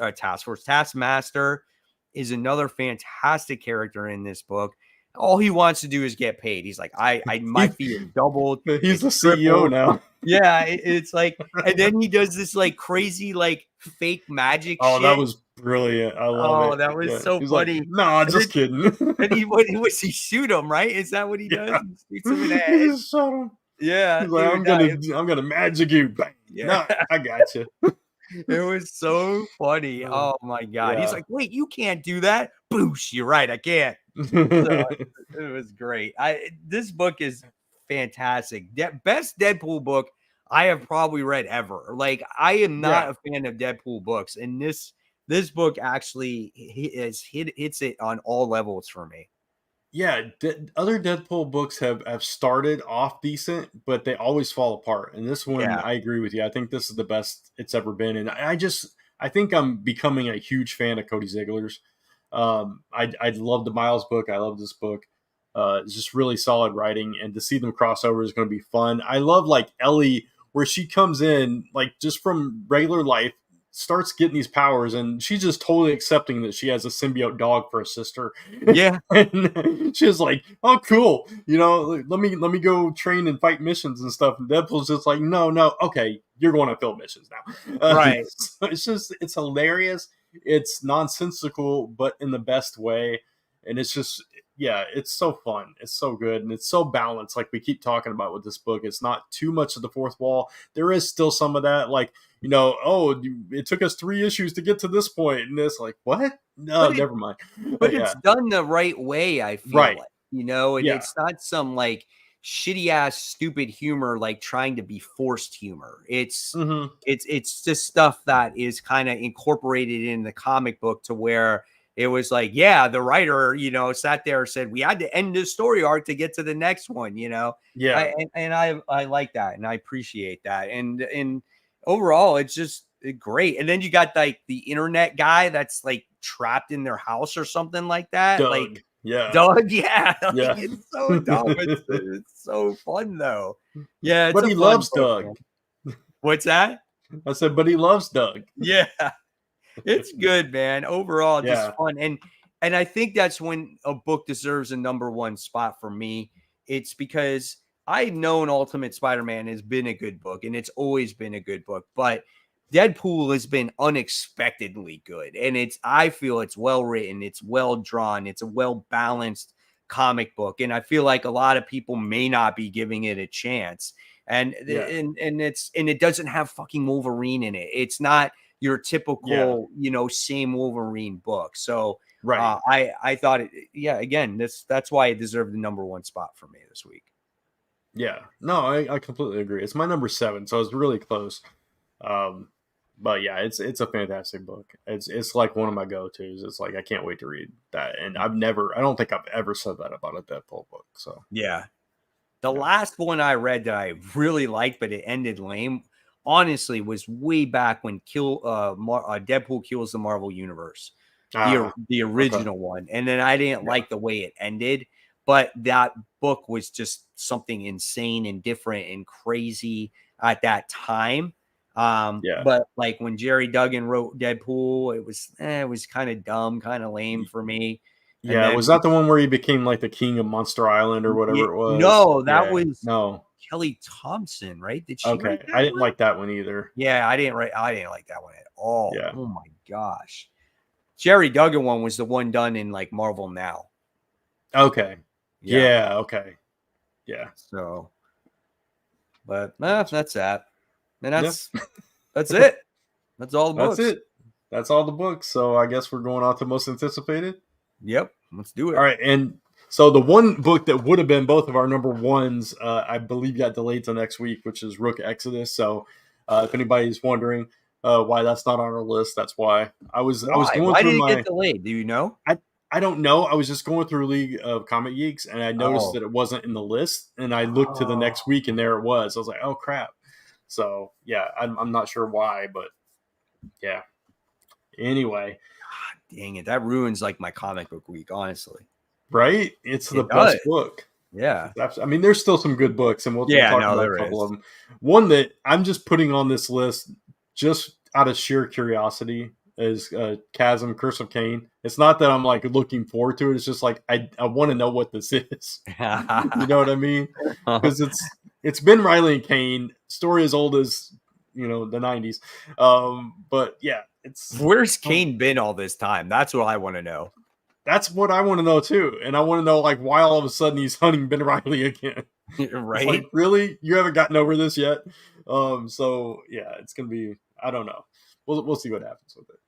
is another fantastic character in this book. All he wants to do is get paid. He's like, my fee is doubled. He's the CEO now. Yeah, it's like, and then he does this like crazy like fake magic. Oh, shit. That was brilliant! I love it. Oh, that was so funny. Like, no, just kidding. And he shoot him, right? Is that what he does? He shoots him in the head. He just shot him. Yeah, he's like, I'm gonna magic you. Bang. Yeah, no, I got you. It was so funny. Oh my god! He's like, wait, you can't do that. Boosh! You're right, I can't. So, it was great. This book is fantastic. Best Deadpool book I have probably read ever. Like, I am not a fan of Deadpool books, and this book actually hits it on all levels for me. Yeah, other Deadpool books have started off decent, but they always fall apart. And this one, I agree with you. I think this is the best it's ever been. And I think I'm becoming a huge fan of Cody Ziegler's. I love the Miles book. I love this book. It's just really solid writing, and to see them cross over is going to be fun. I love like Ellie, where she comes in like just from regular life, starts getting these powers, and she's just totally accepting that she has a symbiote dog for a sister. Yeah. And she's like, oh, cool. You know, let me go train and fight missions and stuff. And Deadpool's just like, no, okay, you're going to fill missions now. Right. So it's hilarious. It's nonsensical, but in the best way. And it's just, it's so fun. It's so good. And it's so balanced. Like we keep talking about with this book, it's not too much of the fourth wall. There is still some of that, like, you know, it took us 3 issues to get to this point. And it's like, what? No, never mind. But it's done the right way, I feel like, you know, and it's not some like shitty ass stupid humor like trying to be forced humor. It's just stuff that is kind of incorporated in the comic book to where it was like, the writer, you know, sat there and said we had to end this story arc to get to the next one, you know. I like that, and I appreciate that, and overall it's just great. And then you got like the internet guy that's like trapped in their house or something like that. Doug. Like Doug, it's so dumb. It's so fun though. Yeah, but he loves Doug. Man. What's that? I said, but he loves Doug. Yeah. It's good, man. Overall, just fun. And I think that's when a book deserves a number one spot for me. It's because I've known Ultimate Spider-Man has been a good book, and it's always been a good book, but Deadpool has been unexpectedly good. And I feel it's well written, it's well drawn, it's a well balanced comic book. And I feel like a lot of people may not be giving it a chance. And it doesn't have fucking Wolverine in it. It's not your typical, you know, same Wolverine book. So Right. I thought again, that's why it deserved the number one spot for me this week. Yeah. No, I completely agree. It's my number 7, so it's really close. But yeah, it's a fantastic book. It's like one of my go-tos. It's like I can't wait to read that. And I don't think I've ever said that about a Deadpool book. So yeah. The yeah. last one I read that I really liked, but it ended lame, honestly, was way back when Deadpool kills the Marvel Universe, the Okay. original one. And then I didn't like the way it ended, but that book was just something insane and different and crazy at that time. Yeah. But like when Jerry Duggan wrote Deadpool, it was kind of dumb, kind of lame for me. And Yeah. then Was that the one where he became like the king of Monster Island or whatever it was? no, that Yeah. was No. Kelly Thompson, right? Did she write Okay. that I didn't one? like that one either. Yeah, I didn't like that one at all. Yeah. Oh my gosh. Jerry Duggan one was the one done in like Marvel Now. Okay. Yeah. Yeah. Okay. Yeah. So, but that's that. And that's Yeah. that's it. That's all the That's books. it. That's all the books. So I guess we're going on to most anticipated. Yep. Let's do it. All right. And so the one book that would have been both of our number ones, I believe got delayed to next week, which is Rook Exodus. So if anybody's wondering why that's not on our list, that's why. I was going Why through did it my get delayed? Do you know? I don't know. I was just going through League of Comic Geeks and I noticed that it wasn't in the list. And I looked to the next week and there it was. I was like, oh crap. So yeah, I'm not sure why, but yeah. Anyway. God, dang it. That ruins like my comic book week, honestly. Right? It's the best book. Yeah. I mean, there's still some good books, and we'll talk about a couple of them. One that I'm just putting on this list just out of sheer curiosity is Chasm, Curse of Cain. It's not that I'm like looking forward to it. It's just like I want to know what this is. You know what I mean? Because it's been Riley and Kane, story as old as the 90s. But yeah, where's Kane been all this time? That's what I want to know. That's what I want to know too, and I want to know like why all of a sudden he's hunting Ben Riley again. Right? Like, really, you haven't gotten over this yet? So yeah, it's gonna be. I don't know. We'll see what happens with it.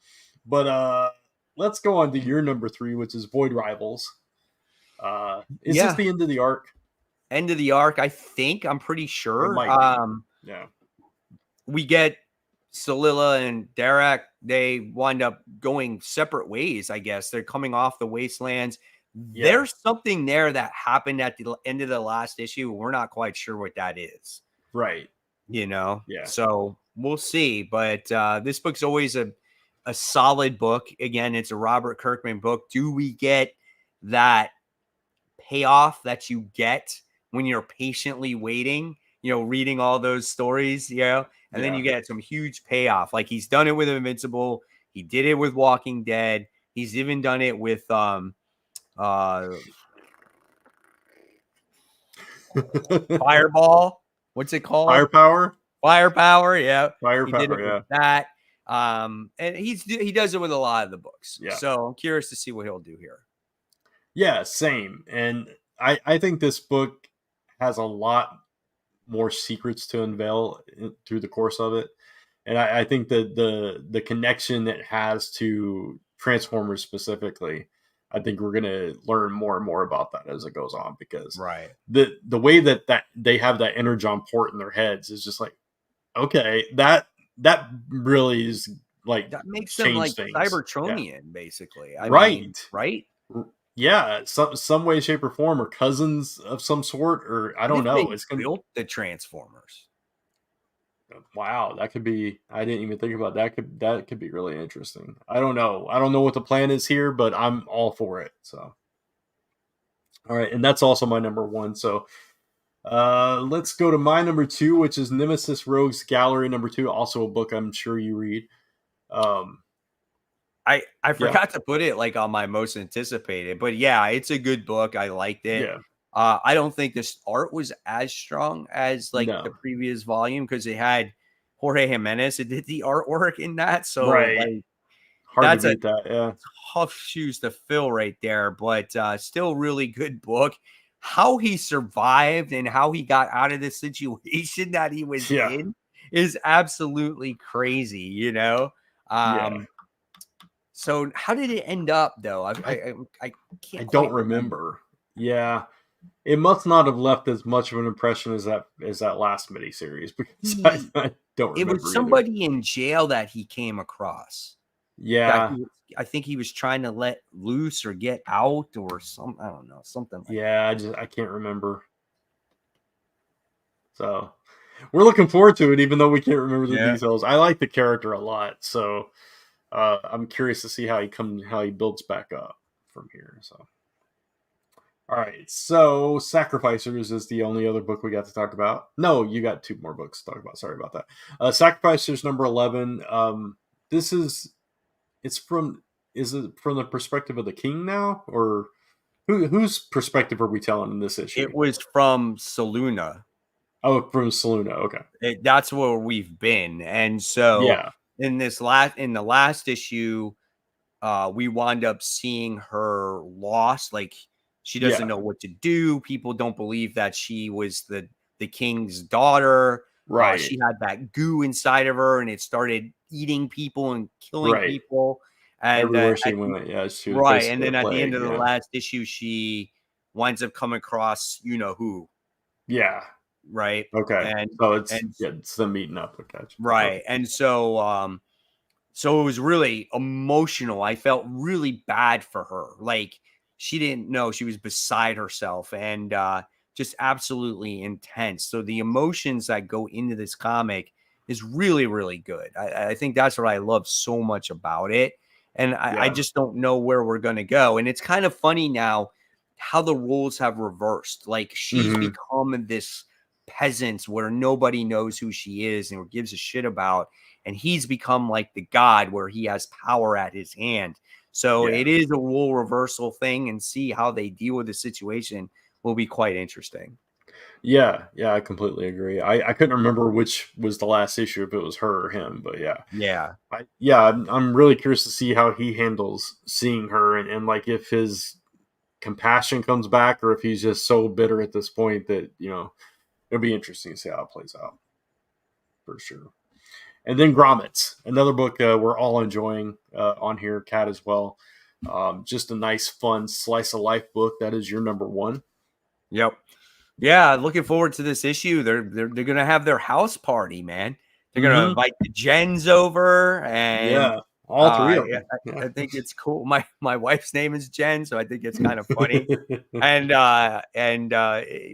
But let's go on to your number 3, which is Void Rivals. Is this the end of the arc? End of the arc, I think. I'm pretty sure. Yeah. We get Solilla and Derek. They wind up going separate ways, I guess. They're coming off the wastelands. Yeah. There's something there that happened at the end of the last issue. We're not quite sure what that is. Right. Yeah. So we'll see. But this book's always a solid book. Again, it's a Robert Kirkman book. Do we get that payoff that you get when you're patiently waiting, reading all those stories, and then you get some huge payoff. Like he's done it with Invincible. He did it with Walking Dead. He's even done it with Fireball. What's it called? Firepower. Yeah. Firepower. He did it with that. And he does it with a lot of the books. Yeah. So I'm curious to see what he'll do here. Yeah, same. And I think this book has a lot more secrets to unveil through the course of it. And I think that the connection it has to Transformers specifically, I think we're going to learn more and more about that as it goes on, because the way that they have that Energon port in their heads is just like, okay, that really is like, that makes them like things. Cybertronian, basically. Right. Right? Yeah, some way, shape, or form, or cousins of some sort, or I don't know. It's gonna built the Transformers. Wow, that could be. I didn't even think about that. That could be really interesting. I don't know. I don't know what the plan is here, but I'm all for it. So, all right, and that's also my number 1. So, let's go to my number 2, which is Nemesis Rogues Gallery number 2. Also a book I'm sure you read. I forgot to put it like on my most anticipated, but yeah, it's a good book. I liked it. Yeah. I don't think this art was as strong as the previous volume, because it had Jorge Jimenez. It did the artwork in that. So hard to beat that. Yeah. Tough shoes to fill right there, but still really good book. How he survived and how he got out of the situation that he was in is absolutely crazy, So how did it end up, though? I can't. I quite don't remember. Yeah, it must not have left as much of an impression as that last miniseries because I don't It was remember either. somebody in jail that he came across. That Yeah, I think he was trying to let loose or get out or I don't know, something like yeah. I can't remember. So we're looking forward to it, even though we can't remember the Yeah. details. I like the character a lot, so I'm curious to see how he builds back up from here. So. All right, so Sacrificers is the only other book we got to talk about. No, you got two more books to talk about. Sorry about that. Sacrificers number 11. This is is it from the perspective of the king now, or whose perspective are we telling in this issue? It was from Saluna. Oh, from Saluna. Okay, That's where we've been, and so yeah, in the last issue, we wound up seeing her lost. Like she doesn't yeah, know what to do. People don't believe that she was the king's daughter. right, She had that goo inside of her, and it started eating people and killing right. people. And Everywhere she went, yeah, she was right, and basically a then at the end plague. of the Yeah, last issue, she winds up coming across you know who, yeah. right? Okay, And so and it's them meeting up. Okay, right, and so it was really emotional. I felt really bad for her. Like she didn't know, she was beside herself, and just absolutely intense. So the emotions that go into this comic is really, really good. I think that's what I love so much about it. And I yeah, just don't know where we're going to go. And it's kind of funny now how the roles have reversed. Like she's hmm, become this peasant where nobody knows who she is and gives a shit about, and he's become like the god where he has power at his hand. So yeah. it is a role reversal thing, and see how they deal with the situation will be quite interesting. Yeah, yeah, I completely agree. I couldn't remember which was the last issue, if it was her or him, but yeah. Yeah. I'm really curious to see how he handles seeing her, and like if his compassion comes back or if he's just so bitter at this point that, it'll be interesting to see how it plays out for sure. And then Grommets, another book we're all enjoying on here, Cat as well. Just a nice, fun slice of life book. That is your number one. Yep. Yeah, looking forward to this issue. They're gonna have their house party, man. They're gonna Mm-hmm. invite the Jens over, and Yeah, all three of yeah, them. Yeah. I think it's cool. My wife's name is Jen, so I think it's kind of funny. And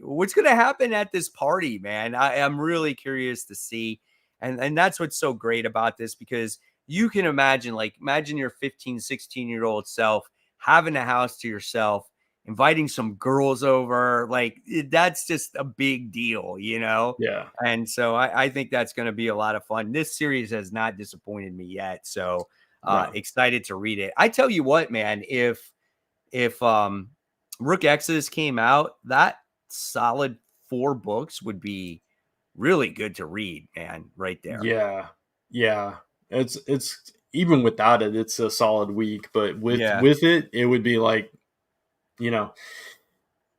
what's gonna happen at this party, man? I'm really curious to see. And that's what's so great about this, because you can imagine your 15, 16-year-old self having a house to yourself, inviting some girls over. Like that's just a big deal, you know? Yeah. And so I think that's going to be a lot of fun. This series has not disappointed me yet. So Yeah. excited to read it. I tell you what, man, if Rook Exodus came out, that solid 4 books would be really good to read, man, right there. Yeah. Yeah. It's even without it, it's a solid week. But with Yeah. it, it would be like, you know,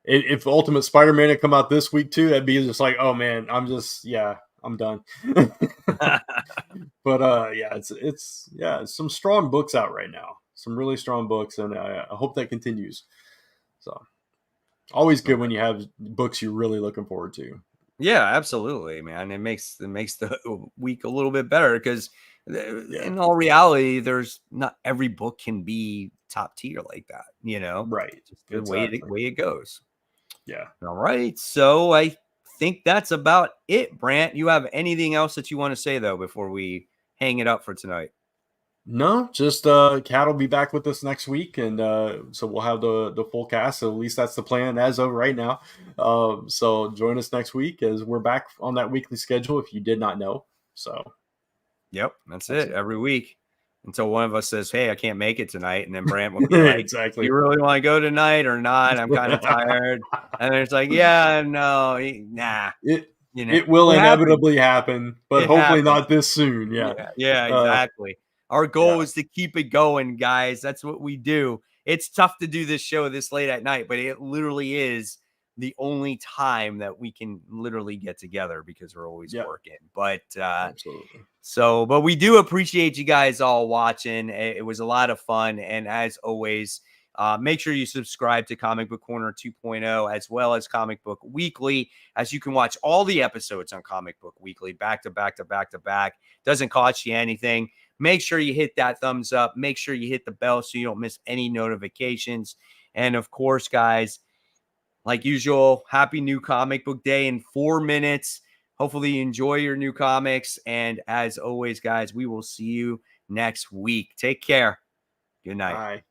if Ultimate Spider-Man had come out this week too, that'd be just like, oh man, I'm done. But yeah, it's some strong books out right now. Some really strong books, and I hope that continues. So always good when you have books you're really looking forward to. Yeah, absolutely, man. It makes the week a little bit better, because Yeah. in all reality, there's not every book can be top tier like that, you know. Right. Just the Exactly. way it goes. Yeah. All right, so I think that's about it, Brant. You have anything else that you want to say though before we hang it up for tonight? No, just Cat will be back with us next week, and so we'll have the full cast. So at least that's the plan as of right now. So join us next week as we're back on that weekly schedule. If you did not know, so Yep, that's that's it. it. Every week until one of us says, "Hey, I can't make it tonight," and then Brant will be like, Exactly. "You really want to go tonight or not? I'm kind of tired." And then it's like, "Yeah, no, nah." it You know, it will it happens. inevitably happen, but It hopefully happens. not this soon. Yeah. Yeah, Uh, exactly. Our goal yeah. is to keep it going, guys. That's what we do. It's tough to do this show this late at night, but it literally is the only time that we can literally get together because we're always working. But absolutely. but we do appreciate you guys all watching. It was a lot of fun. And as always, make sure you subscribe to Comic Book Corner 2.0 as well as Comic Book Weekly, as you can watch all the episodes on Comic Book Weekly back to back to back to back. Doesn't cost you anything. Make sure you hit that thumbs up. Make sure you hit the bell so you don't miss any notifications. And of course, guys, like usual, happy new comic book day in 4 minutes. Hopefully you enjoy your new comics. And as always, guys, we will see you next week. Take care. Good night. Bye.